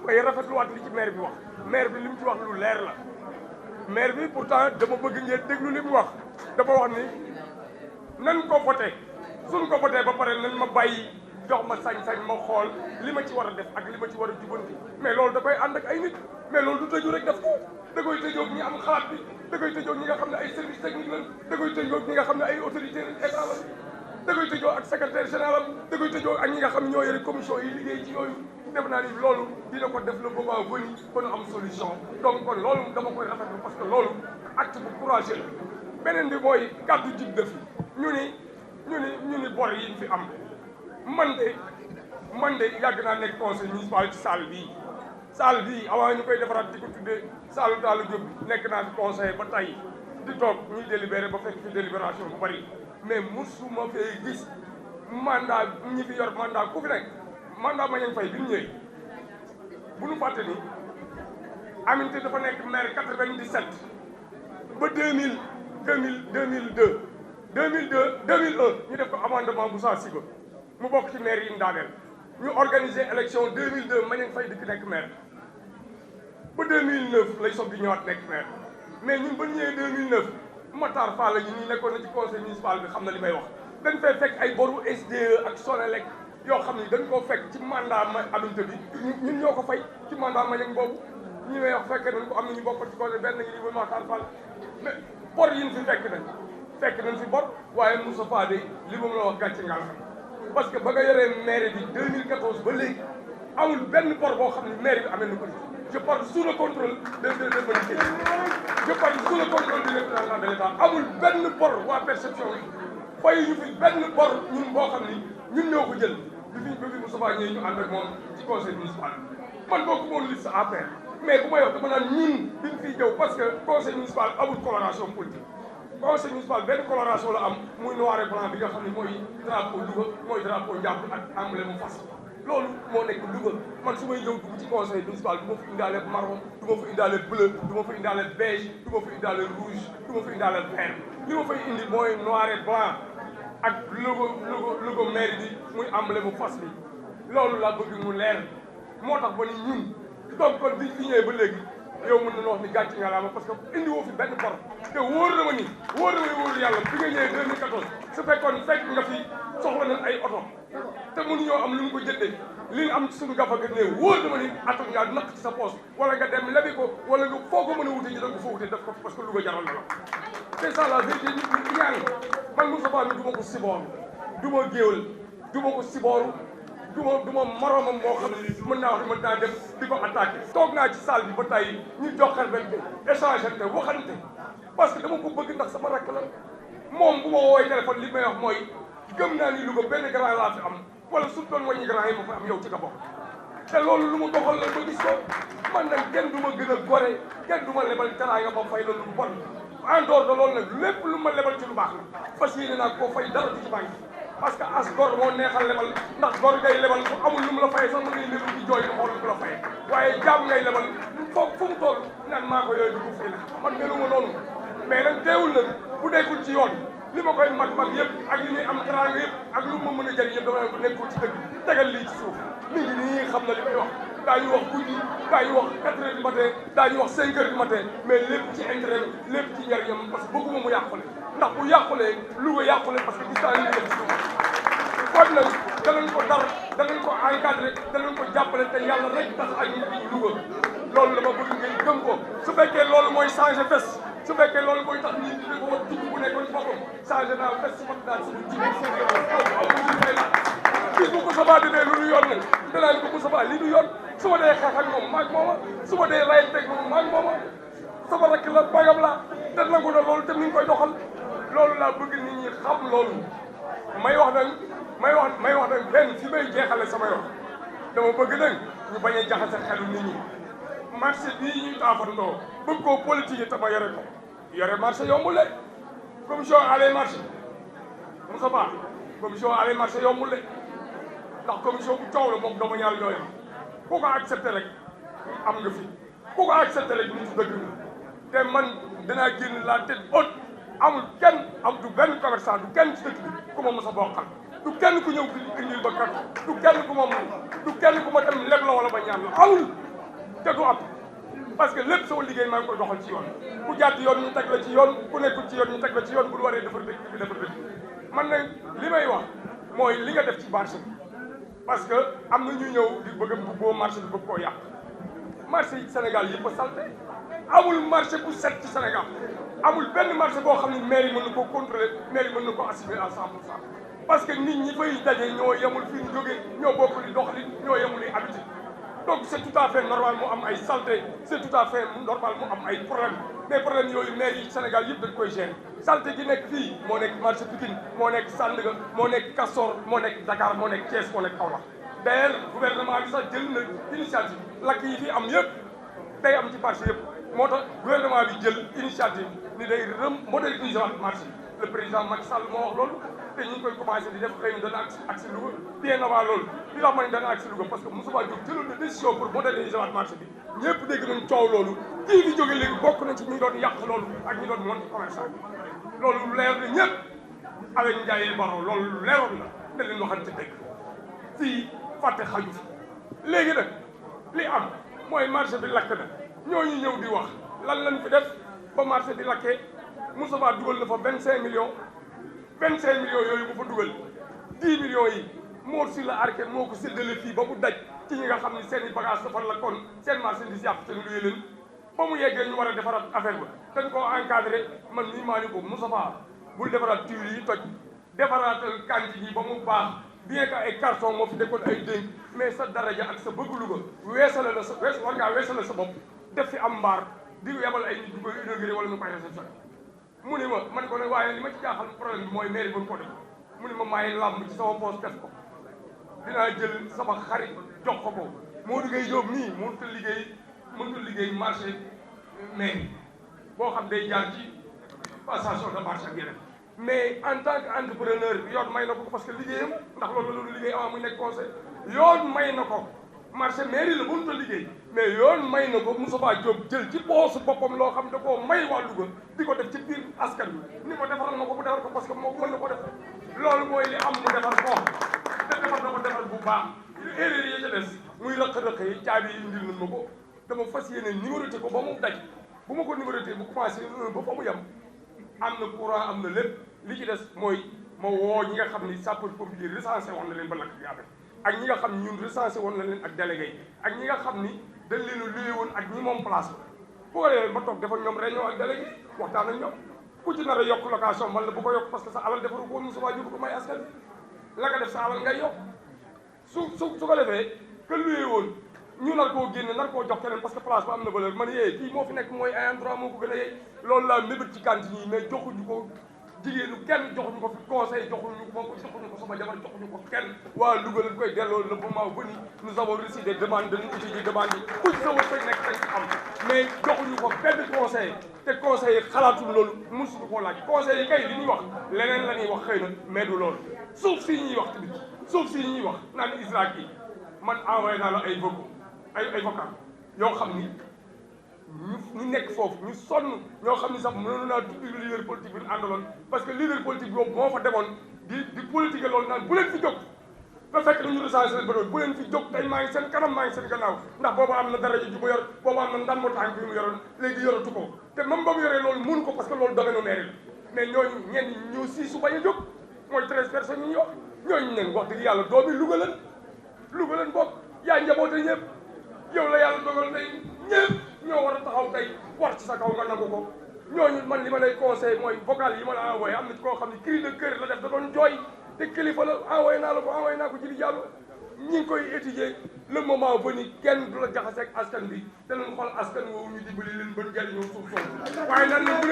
waaye rafetluwaat li ci maire bi wax maire bi li mu ci wax lu leer la maire bi pourtant dama bëgg ngeen déglu li mu wax dafa wax ni nan ko voté suñ ko voté ba pare nan ma bàyyi jox ma sañ-sañ ma xool li ma ci war a def ak li ma ci war a jubanti mais loolu da koy ànd ak ay nit mais loolu du tëju rek def ko da koy tëjoog ñi am xalaat bi da koy tëjoog ñi nga xam ne ay service technique lañ da koy tëjoog ñi nga xam ne ay autorité état la da koy tëjoo ak secrétaire général am da koy tëjoo ak ñi nga xam ne ñoo yore commission yi liggéey ci yooyu def naa ni loolu dina ko def le moment venu ba nu am solution donc kon loolu dama koy rafetlu parce que loolu acte bu courageux la beneen bi mooy kàddu jib def ñu ni bor yi ñu fi am man de yàgg naa nekk conseil municipal ci salle bii avant ñu koy defaraat di ko tuddee salle Talla Diop nekk naa fi conseil ba tey di toog ñuy délibéré ba fekk fi délibération bu bari mais musuma fee gis mandat ñi fi yor mandat ku fi nekk mandat ma ñeen fay bi ñu ñëwee bu ñu fàtte ni Aminata dafa nekk maire 97 ba 2001 ñu def ko amendement bu saa siba mu bokk ci maire yi ñu daaneel ñu organiser élection 2002 ma ñeen fay dikk nekk maire ba 2009 lay soog di ñëwaat nekk maire mais ñun ba ñëwee 2009 Matar Fall yi ñi nekkoon na ci conseil municipal bi xam na li may wax dañ fay fekk ay boru SDE ak Sonelec yoo xam ni dañ koo fekk ci mandat ma Aminata bi ñun ñoo ko fay ci mandat ma ñeen boobu ñi may wax fekkee nañ ko am na ñu bokkoon ci conseil benn ngi ni Matar Fall mais bor yi ñu fi fekk nañ fi bor waaye Moussa Fade li ma la wax gàcce ngal xam parce que ba nga yoree maire bi 2014 ba léegi amul benn bor boo xam ne maire bi amee na ko je parle sous le contrôle de Madické je parle sous le contrôle du représentant de l'État amul benn bor waa perception yi fay ñu fi benn bor ñun boo xam ni ñun ñoo ko jël bi fi Moustapha ñëwee ñu ànd ak moom ci conseil municipal man boo ko moon liste à faire mais bu may wax dama naan ñun biñ fiy jëw parce que conseil municipal amul coloration politique conseil municipal benn coloration la am muy noir et blanc bi nga xam ne mooy drapeau Louga mooy drapeau Ndiambour ak emblème mu fas loolu moo nekk Louga man su may ñëw dugg ci conseil municipal du ma fi indaale marron du ma fi indaale bleu du ma fi indaale beige du ma fi indaale rouge du ma fi indaale vert li ma fay indi mooy noir et blanc ak logo maire bi muy emblème mu fas bi loolu laa bëgg mu leer moo tax ba ni ñun donc kon bi fi ñëwee ba léegi yow mën nañu wax ni gàcce nga laama parce que indi woo fi benn bor te wóor na ma ni wóor yàlla bi nga ñëwee 2014 su fekkoon fekk nga fi soxla nañ ay oto te mënuñoo am lu ñu ko jëndee li nga am ci suñu gafa ga néew wóor na ma ni atam ngaa naq ci sa poche wala nga dem lebi ko wala nga foo ko mën a wute ji da nga ko fa wute def ko parce que Louga jaral na la c'est ça la vérité nit ñi ñaan man Moustapha mi du ma ko sibooru du ma géewal du ma ko sibooru du ma moromam moo xam ne mën naa wax mën naa dem di ko attaqué. toog naa ci salle bi ba tey ñu joxal benn échange te waxante parce que dama ko bëgg ndax sama rakk la moom bu ma woowee téléphone li may wax mooy gëm naa ni Louga benn grand laa fi am wala su doon wàññi grand yi ma fa am yow ci nga bokk te loolu lu mu doxal la ba gis ko man nag kenn du ma gën a gore kenn du ma lebal teraanga ba fay la lu bon en dehors de loolu nag lépp lu ma lebal ci lu baax la fas yéene naa koo fay dara du ci banque parce que as gor moo neexal lebal ndax gor ngay lebal bu amul lu mu la fayee sax mën ngay lebal di jooy di xool lu la fayee waaye jaam ngay lebal foofu fu mu toll naan maa ko yooyu du fay la man meluma noonu mais nag teewul nag bu nekkul ci yoon li ma koy mag yëpp ak li ñuy am teraanga yëpp ak lu ma mën a jëriñ yëpp dama ne ko nekkul ci dëgg tegal lii ci suuf mi ngi nii xam na li may wax daañu wax guddi daañu wax 4 heures du matin daañu wax 5 heures du matin mais lépp ci intérêt lépp ci njëriñam parce que bëgguma mu yàqule ndax bu yàqulee Louga yàqule parce que gis naa li ñu def ci suuf kon nag danañ ko dar danañ ko encadré danañ ko jàppale te yàlla rek tax ak nit ñi Louga loolu dama bëgg ngeen gëm ko su fekkee loolu mooy changé fes su fekkee loolu mooy tax nit ñi ko dugg bu nekkoon boppam changé naa fes su ma daal suñu jigéen bis bu ko sabaa defee lu du yoon nag danaan ko bu sabaa lii du yoon su ma dee xeex ak moom maag mooma su ma dee rayanteeg moom maag mooma sama rakk la bagam la te nangu na loolu te mi ngi koy doxal loolu laa bëgg nit ñi xam loolu may wax nag benn fi may jeexale sama yoon dama bëgg nag ñu bañ a jaxase xelu nit ñi marché bii ñuy taafandoo bëgg koo politique te ma yore ko yore marché yombul de commission allé marché Moussa Ba commission allé marché yombul de ndax commission bu coow la moom dama ñaar ñooy ku ko accepté rek am nga fi ku ko accepté rek nit dëgg te man danaa génn la tête haute amul kenn am du benn commerçant du kenn ci dëkk bi ku ma mos a bokkal du kenn ku ñëw indil ba kat du kenn ku ma du kenn ku ma dem leb la wala ba ñaan la amul te du am parce que lépp sama liggéey maa ngi koy doxal ci yoon ku jàdd yoon ñu teg la ci yoon ku nekkul ci yoon ñu teg la ci yoon bu waree defar dëkk bi defar dëkk man nag li may wax mooy li nga def ci marché bi parce que am na ñu ñëw di bëgg a boo marché bi bëgg koo yàq marché yi Sénégal yi ko salté amul marché bu set ci Sénégal amul benn marché boo xam ne maire yi mën na koo contrôler maire yi mën na ko assumer à 100% parce que nit ñi fay daje ñoo yemul fi ñu jógee ñoo bokk di doxali ñoo yemul li habitude donc c'est tout à fait normal mu am ay saleté c'est tout à fait normal mu am ay problème mais problème yooyu maire yi Sénégal yëpp dañ koy gérer saleté gi nekk fii moo nekk marché Pikine moo nekk Sandaga moo nekk Castor moo nekk Dakar moo nekk Thiès moo nekk Kaolack d'ailleurs gouvernement bi sax jël na initiative lakk yi fi am yëpp day am ci marché yëpp moo tax gouvernement bi jël initiative ni day moderniser waat marché le président Macky Sall moo wax loolu te ñu ngi koy commencé di def xëy na dana agsi Louga bien avant loolu li tax ma ne dana agsi Louga parce que Moussa Diop jëloon na décision pour moderniser waat marché bi ñëpp dégg nañ coow loolu kii di jóge léegi bokk nañ ci ñi doon yàq loolu ak ñi doon monté commerçant bi loolu leer na ñëpp avec Ndiaye Baro loolu leeroon na da leen waxante dëgg fii fàtte xaju fi léegi nag li am mooy marché bi lakk na ñooñu ñëw di wax lan lañ fi def ba marché bi lakkee Moussa dugal na fa 25 millions 25 millions yooyu bu fa dugal 10 millions yi Mor Sylla Arké moo ko séddale fii ba mu daj ci ñi nga xam ne seen i bagage dafa la kon seen marchandise yàqu te ñu luye leen ba mu yeggee ñu war a defaraat affaire ba dañ koo encadré man nii maa ni ko Moussa bul defaraat tuile yi toj defaraatal cantine yi ba mu baax bien que ay carton moo fi dekkoon ay dénk mais sa daraja ak sa bëgg Louga weesale la sa war ngaa weesale sa bopp def fi am mbaar di yebal ay nit ñu koy inauguré wala ñu koy réception mu ni ma man ko ne waaye li ma ci jaaxal problème bi mooy mairie ba ko def mu ni ma maay làmb ci sama poche def ko dinaa jël sama xarit jox ko ko moo liggéey Jóob nii mënut a liggéey marché mairie boo xam day jaar ci passation de marché ak yeneen mais en tant que entrepreneur yoon may na ko parce que liggéeyam ndax loolu liggéey avant muy nekk conseil yoon may na ko marché mairie la mënut a liggéey mais yoon may na ko Moussa Diop jël ci poosu boppam loo xam da koo may waa Louga di ko def ci biir askan wi ni ko defaral na ko bu defar ko parce que moom mën na ko def loolu mooy li am mu defar ko te defar na ko defar bu baax erreur yi ca des muy rëq-rëq yi caabi yi indil nañ ma ko dama fas yéene numéroté ko ba mu daj bu ma ko numéroté bu commencé ba fa mu yem am na courant am na lépp li ci des mooy ma woo ñi nga xam ni sapeur pompier recensé woon na leen ba lakk bi amee ak ñi nga xam ni ñun recensé woon na leen ak délégué yi ak ñi nga xam ni dañ leen a luye woon ak ñi moom place ba bu ko defee ma toog defal ñoom réunion ak délégué waxtaan ak ñoom ku ci nar a yokk location man la bu ko yokk parce que sa alal defaru ko woon Moussa Diop ko may askan la nga def sa alal ngay yokk su ko defee que luye woon ñu nar koo génne nar koo jox keneen parce que place ba am na valeur man yee kii moo fi nekk mooy ay endroit moo ko gën a yee loolu laa mébét ci cantine yi mais joxuñu ko jigéenu kenn joxuñu ko fi conseil joxuñu ko sama jabar joxuñu ko kenn waa Louga lañ koy delloo le moment venu nous avons reçu des demandes dañu étudier demande yi ku ci sa wërsëg nekk dañ ci am mais joxuñu ko benn conseil te conseil yi xalaatul loolu mësuñu koo laaj conseil yi kay li ñuy wax leneen la ñuy wax xëy na mais du loolu suuf si ñuy wax tamit suuf si ñuy wax naan Israël yi man envoyé naa la ay vocaux ay vocal yoo xam ni ñu nekk foofu ñu sonn ñoo xam ni sax mënoon naa tudd leader politique bi ñu àndaloon parce que leader politique boobu moo fa demoon di politique loolu naan bu leen fi jóg ba fekk nañu recensé leen ba doon bu leen fi jóg tey maa ngi seen kanam maa ngi seen gannaaw ndax boobu am na daraja ju mu yor boobu am na ndan mo tànk bi mu yoroon léegi yoratu ko te même ba mu yoree loolu mënu ko parce que loolu domaine u maire la mais ñooñu ñenn ñoo sii su bañ a jóg mooy 13 personnes yi ñu wax ñooñu nen wax dëgg yàlla doomi Louga leen bokk yaa njaboote ñëpp yow la yàlla dogal tey ñëpp ñoo war a taxaw tey war ci sa kaw nga nangu ko ñooñu man li ma lay conseil mooy vocal yi ma la envoyé am na ci koo xam ne cri de cœur la def da doon jooy te kilifa la envoyé naa ko ci li jàll ñi ngi koy étudier le moment venu kenn du la jaxase ak askan bi danañ xool askan woowu ñu dimbali leen ba jëriñoo suuf soosu waaye nan leen bu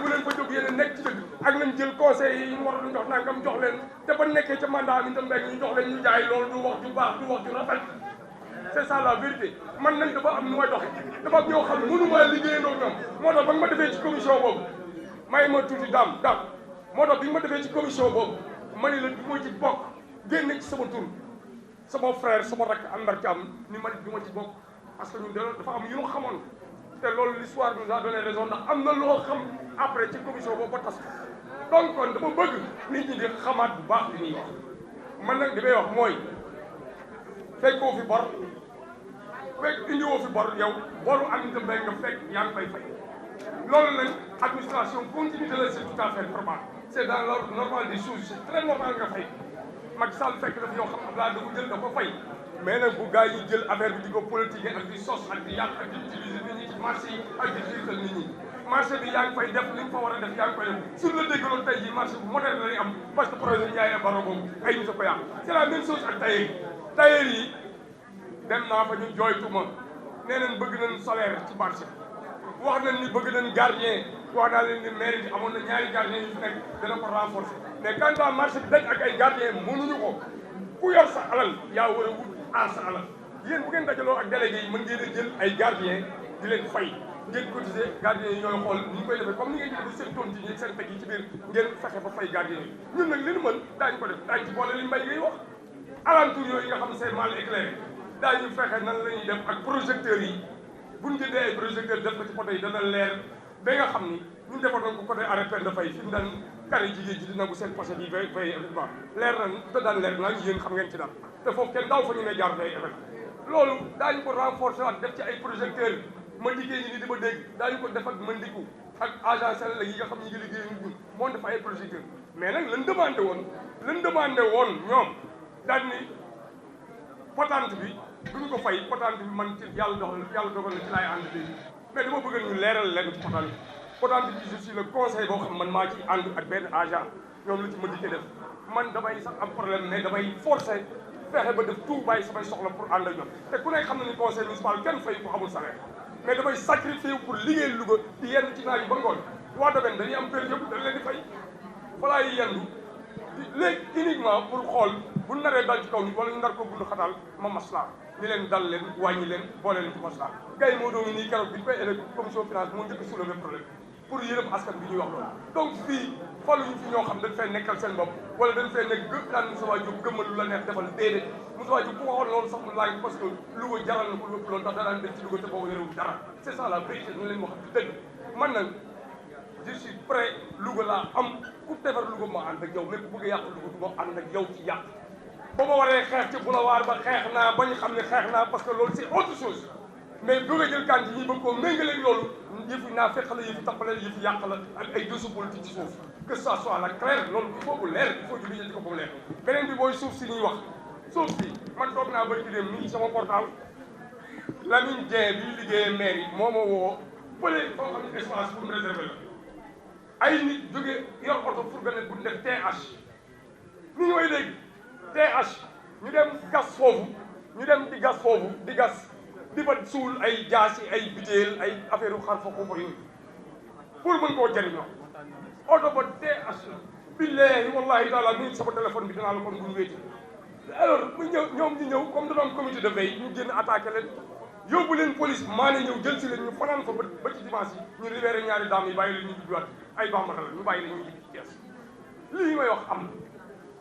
leen fa jóg yéen a nekk ci dëgg ak nañ jël conseil yi ñu war a jox nangam jox leen te ba nekkee ca mandat mi tam mbéy ñu jox leen ñu jaay loolu du wax ju baax du wax ju rafet c'est ça la vérité man nag dafa am nu may doxe dafa am ñoo xam ne mënu maa liggéeyandoo ñoom moo tax ba nga ma defee ci commission boobu may ma tuuti daam moo tax bi nga ma defee ci commission boobu ma ne la du ma ci bokk génne ci sama tur sama frère sama rakk Amar Thiam ni ma du ma ci bokk parce que ñun dafa am yu ñu xamoon te loolu l'histoire nous a donné raison ndax am na loo xam après ci commission boobu ba tas donc kon dama bëgg nit ñi di xamaat bu baax li ñuy wax man nag li may wax mooy fekkoo fi bor fekk indiwoo fi bor yow boru Aminata Mbengue nga fekk yaa ngi fay loolu nag administration continue de la c'est tout à fait normal c'est dans l'ordre normal des choses c'est très normal nga fay Macky Sall fekk dafa yoo xam Abdoulaye da ko jël da ko fay mais nag bu gars yi jël affaire bi di ko politique ak di sos ak di yàq ak di utiliser nit ñi ci marché yi ak di xiirtal nit ñi marché bi yaa ngi fay def li nga fa war a def yaa ngi koy def sur le déggaloon tey jii marché bu moderne la ñuy am parce que projet Ndiaye Baro boobu ay nit a ko yàq c'est la même chose ak tailleur yi dem naa fa ñu jooytuma nee nañ bëgg nañ solaire ci marché wax nañ ni bëgg nañ gardien wax naa leen ni mairie bi amoon na ñaari gardien yu fi nekk dana ko renforcer mais quand à marché bi daj ak ay gardien mënuñu ko ku yor sa alal yaa war a wut aar sa alal yéen bu ngeen dajaloo ak délégué yi mën ngeen a jël ay gardien di leen fay ngeen cotiser gardien yi ñooy xool ni ñu koy defee comme ni ngeen di def seen tontine yi seen teg yi ci biir ngeen fexe ba fay gardien yi ñun nag li ñu mën daañu ko def daañu ci boole li mbay ngay wax alentour yooyu nga xam ne c'est mal éclairé daañu fexe nan la ñuy def ak projecteurs yi bu ñu jëndee ay projecteurs def ko ci poto yi dana leer ba nga xam ni ñu defoon ko côté arrêt peine de fay fi mu daan kari jigéen ji di nangu seen pochette yi fay effectivement leer na te daan leer naa yéen xam ngeen ci daal te foofu kenn daaw fa ñu ne jaar fay effet loolu daañu ko renforcer waat def ci ay projecteurs ma liggéey ñi ni di ma dégg daañu ko def ak mandiku ak agence la yi nga xam ñi ngi liggéey ñun moo def ay projecteurs mais nag lan demandé woon ñoom daal ni patente bi duñu ko fay patente bi man ci yàlla dogal na ci laay ànd léegi mais dama bëgg ñu leeral leen ci patente bi je suis le conseil boo xam man maa ci ànd ak benn agent ñoom la ci ma dikkee def man damay sax am problème mais damay forcer fexe ba def tout bàyyi samay soxla pour ànd ak ñoom te ku nekk xam na ni conseil municipal kenn fay ko amul salaire mais damay sacrifier pour liggéey Louga di yenn ci naaj yi ba ngoon waa domaine dañuy am kër yëpp dañ leen di fay falaa yi yendu léegi uniquement pour xool bu naree dal ci kaw nit wala ñu nar ko bund xataal ma maslaa ni leen dal leen wàññi leen boole leen ci maslaa gars yi moo doon nii keroog bi ñu koy élec commission finance moo njëkk soulevé problème pour yërëm askan bi ñuy wax loolu donc fii faluñu fi ñoo xam dañ fay nekkal seen bopp wala dañ fay nekk gë daan Moustapha Diop gëmmal lu la neex defal déedéet Moustapha Diop ku waxoon loolu sax mu laaj parce que Louga jaral na ko lépp loolu ndax danaan def ci Louga te boobu yorewul dara c'est ça la vérité ñu leen wax dëgg man nag je suis prêt Louga laa am ku defar Louga ma ànd ak yow mais ku bëgg a yàq Louga du ma ànd ak yow ci yàq ba ma waree xeex ci boulevard ba xeex naa ba ñu xam ne xeex naa parce que loolu c'est autre chose mais bëgg a jël kànti ñi bëgg koo méngaleeg loolu yëfi naa fekk la yëfi tappale yëfi yàq la ak ay dossiers politiques ci suuf que ça soit la clair loolu il faut bu leer il faut ñu ko ba mu leer beneen bi booy suuf si ñuy wax suuf si man toog naa bëri ci dem nii sama portable Lamine Dieng bi liggéeyee maire yi moo ma woo fële foo xam ne espace pour me réserver la ay nit jógee yor oto pour gën a bu def TH ni ñu may léegi TH ñu dem gas foofu ñu dem di gas foofu di gas di fa suul ay jaasi ay biteel ay affaire yu xar fa xuufa yooyu pour mën koo jëriñoo oto ba TH billahi wallahi taala mi sama téléphone bi dinaa la kon buñ wéeti alors mu ñëw ñoom ñu ñëw comme dañoo am comité de veille ñu génn attaqué leen yóbbu leen police maa ne ñëw jël si leen ñu fanaan fa ba ci dimanche yi ñu libéré ñaari dames yi bàyyi leen ñu jubbiwaat ay bambara la ñu bàyyi leen ñu jibbi ci Thiès lii may wax am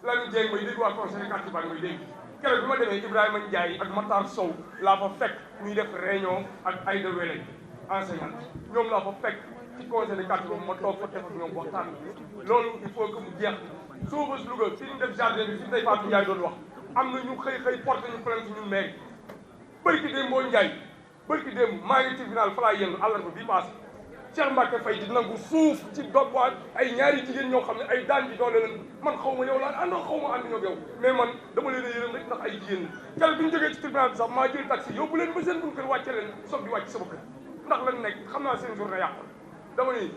na Lamine Dieng may dégg waa conseil de quartier baa may dégg keroog bi ma demee Ibrahima Ndiaye ak Matar Sow laa fa fekk ñuy def réunion ak Aïda Wele enseignante ñoom laa fa fekk ci conseil de quartier boobu ma toog fa def ak ñoom waxtaan loolu il faut que mu jeex suufas Louga fi ñu def jardin bi fi tey Fatou Ndiaye doon wax am na ñu xëy porté ñu plainte ñun maire bërki démb boo Ndiaye bërki démb maa ngi tribunal fa laa yendu àllarba bii passé Cheikh Mbacke Faye di nangu suuf ci dog waa ay ñaari jigéen ñoo xam ne ay daan ji doole leen man xaw ma yow laa àndoon xaw ma ànd ñoo yow mais man dama leen a yërëm rek ndax ay jigéen la bi ñu jógee ci tribunal bi sax maa jël taxi yóbbu leen ba seen buñ kër wàcce leen soog di wàcc sama kër ndax lan nekk xam naa seen journée yàqu dama ni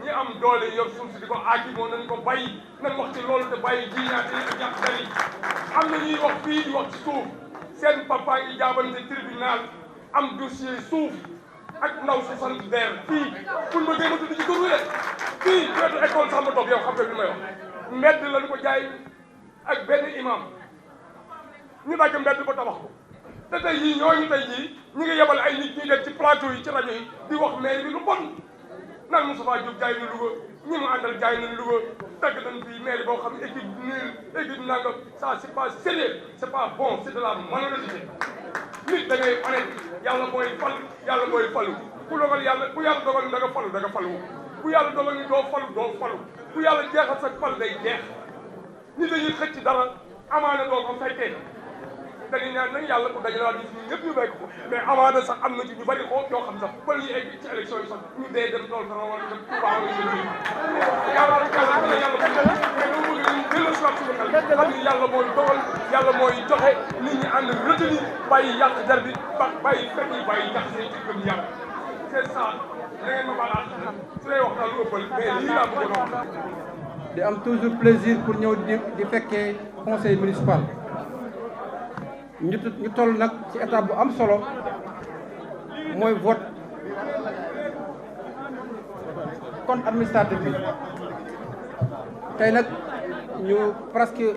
ñi am doole yor suuf si di ko aaki moo nañ ko bàyyi nañ wax ci loolu te bàyyi jiñaate ak yàq dari am na ñuy wax fii di wax ci suuf seen papa ngi jaabante tribunal am dossier suuf ak ndaw su sant der fii pour ma déema tudd ci tur wi de fii wetu école Samba Top yow xam nga li may wax mbedd lañu ko jaay ak benn imam ñu dagg mbedd ba tabax ko te tey yii ñooñu tey jii ñi ngi yebal ay nit ñuy dem ci plateau yi ci rajo yi di wax maire bi lu bon naan Moustapha Diop jaay na Louga ñi mu àndal jaay nañ Louga dagg nañ fii maire boo xam ne équipe nul équipe nangam ça c'est pas sérieux c'est pas bon c'est de la malhonnêteté nit da ngay honnête yàlla mooy fal yàlla mooy falu ku dogal yàlla ku yàlla dogal da nga falu ku yàlla dogal ni doo falu ku yàlla jeexal sa fal day jeex nit dañuy xëcc dara amaana doo ko fekkee dañuy ñaan nag yàlla ko dajalaat nit ñi ñëpp ñu béy ko mais amaana sax am na ci ñu bari xoo yoo xam sax bala ñuy egg ci élection yi sax ñu dee dem tool dara wala dem Touba wala ñu dem yàlla mais doo bëgg ñu dellu si waat suñu xel xam ni yàlla mooy dogal yàlla mooy joxe nit ñi ànd retenir bàyyi yàq jar bi bàyyi fekk yi bàyyi yàq seen ci gëm yàlla c'est ça da ngeen ma baal su lay wax daal lu ëppal mais lii laa bëgg a wax di am toujours plaisir pour ñëw di fekkee conseil municipal ñu toll nag ci étape bu am solo mooy vote compte administratif bi tey nag ñu presque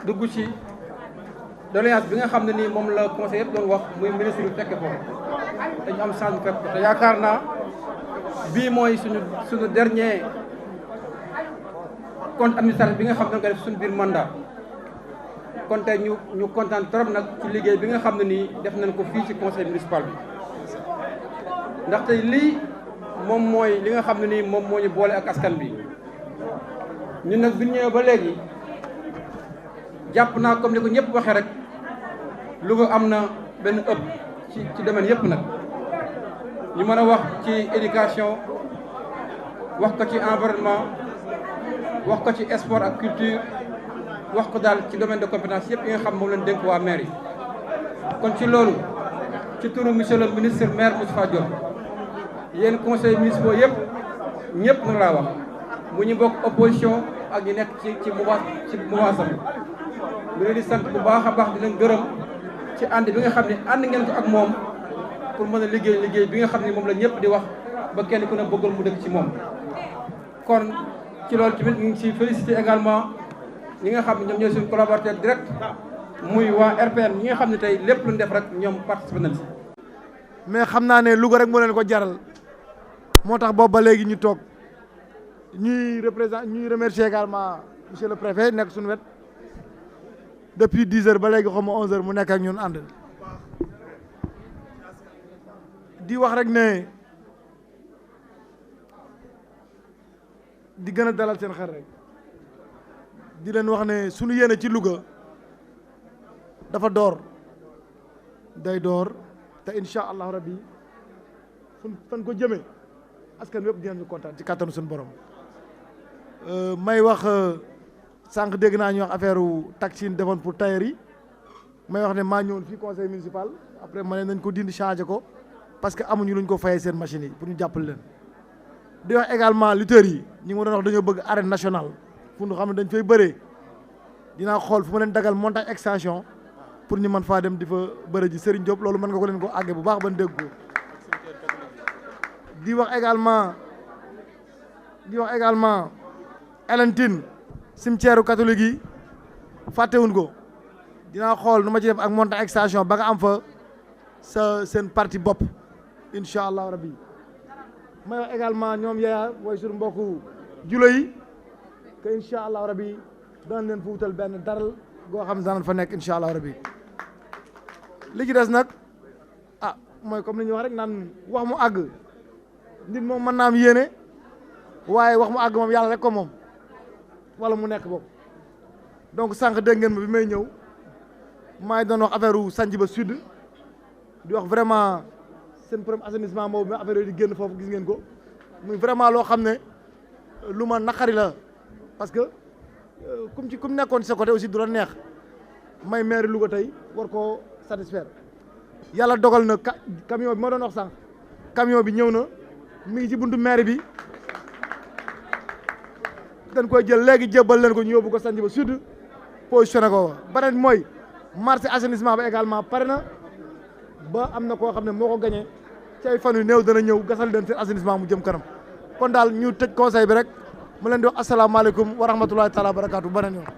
dugg ci doléance bi nga xam ne nii moom la conseil yëpp doon wax muy ministre yu fekke foofu dañu am chance fekk te yaakaar naa bii mooy suñu dernier compte administratif bi nga xam ne dañ ko def suñu biir mandat kon tey ñu kontaan trop nag ci liggéey bi nga xam ne nii def nañ ko fii ci conseil municipal bi ndaxte lii moom mooy li nga xam ne nii moom moo ñu boole ak askan bi ñun nag bi ñu ñëwee ba léegi jàpp naa comme ni ko ñëpp waxee rek Louga am na benn ëpp ci domaine yëpp nag ñu mën a wax ci éducation wax ko ci environnement wax ko ci sport ak culture wax ko daal ci domaine de compétence yëpp yi nga xam moom lañ dénk waa maire yi kon ci loolu ci turu monsieur le ministre maire Moustapha Diop yéen conseil municipaux yëpp ñëpp nag laa wax mu ñu bokk opposition ak ñu nekk ci mouvance am ñu leen di sant bu baax a baax di leen gërëm ci ànd bi nga xam ne ànd ngeen ko ak moom pour mën a liggéey bi nga xam ne moom la ñëpp di wax ba kenn ku ne bëggul mu dëkk ci moom kon ci loolu tamit ñu ngi ci félicité également ñi nga xam ne ñoom ñooy suñu collaborateur direct muy waa RPM ñi nga xam ne tey lépp lu ñu def rek ñoom participé nañ si. mais xam naa ne Louga rek moo leen ko jaral moo tax boobu ba léegi ñu toog ñuy remercier également monsieur le préfet nekk suñu wet depuis 10 heures ba léegi xaw ma 11 heures mu nekk ak ñun ànd di wax rek ne di gën a dalal seen xel rek. di leen wax ne suñu yéene ci Louga dafa door day door te incha allahu rabbi fan ko jëmee askan wépp dinañu kontaan ci kàttanu suñu borom may wax sànq dégg naa ñu wax affaire taxi yi defoon pour tailleur yi may wax ne maa ñëwoon fii conseil municipal après ma ne nañ ko dindi changé ko parce que amuñu luñ ko fayee seen machines yi pour ñu jàppale leen di wax également lutteurs yi ñi ngi ma doon wax dañoo bëgg arène nationale fu ñu xam ne dañ fay bëree dinaa xool fu ma leen dagal montagne extension pour ñu mën faa dem di fa bëre ji Serigne Diop loolu mën nga ko leen ko àggee bu baax ban dégg ko di wax également Elentine cimetière catholique yi fàttewuñ ko dinaa xool nu ma ci def ak montagne extension ba nga am fa seen parti bopp incha allah rabbi may wax également ñoom yaya mooy suñu mbokku julo yi que incha allah rabbi daan leen fa wutal benn daral goo xam ne daan fa nekk incha allah rabbi li ci des nag mooy comme li ñuy wax rek naan wax mu àgg nit moom mën naa am yéene waaye wax mu àgg moom yàlla rek ko moom wala mu nekk boobu donc sànq dégg ngeen ma bi may ñëw maa ngi doon wax affaire u Sandiaba Sud di wax vraiment seen problème assainissement boobu mais affaire yooyu di génn foofu gis ngeen ko muy vraiment loo xam ne lu ma naqari la parce que comme nekkoon sa côté aussi du la neex may maire Louga tey war koo satisfaire yàlla dogal na camion bi ma doon wax sànq camion bi ñëw na mi ngi ci buntu maire bi dañ koy jël léegi jébbal leen ko ñu yóbbu ko Sandiaba Sud positionné ko beneen mooy marché assainissement ba également pare na ba am na koo xam ne moo ko gagné ci ay fan yu néew dana ñëw gasal leen seen assainissement mu jëm kanam kon daal ñu tëj conseil bi rek mu leen di wax asalaamaaleykum wa rahmatulahi taala wa barakaatu beneen yoon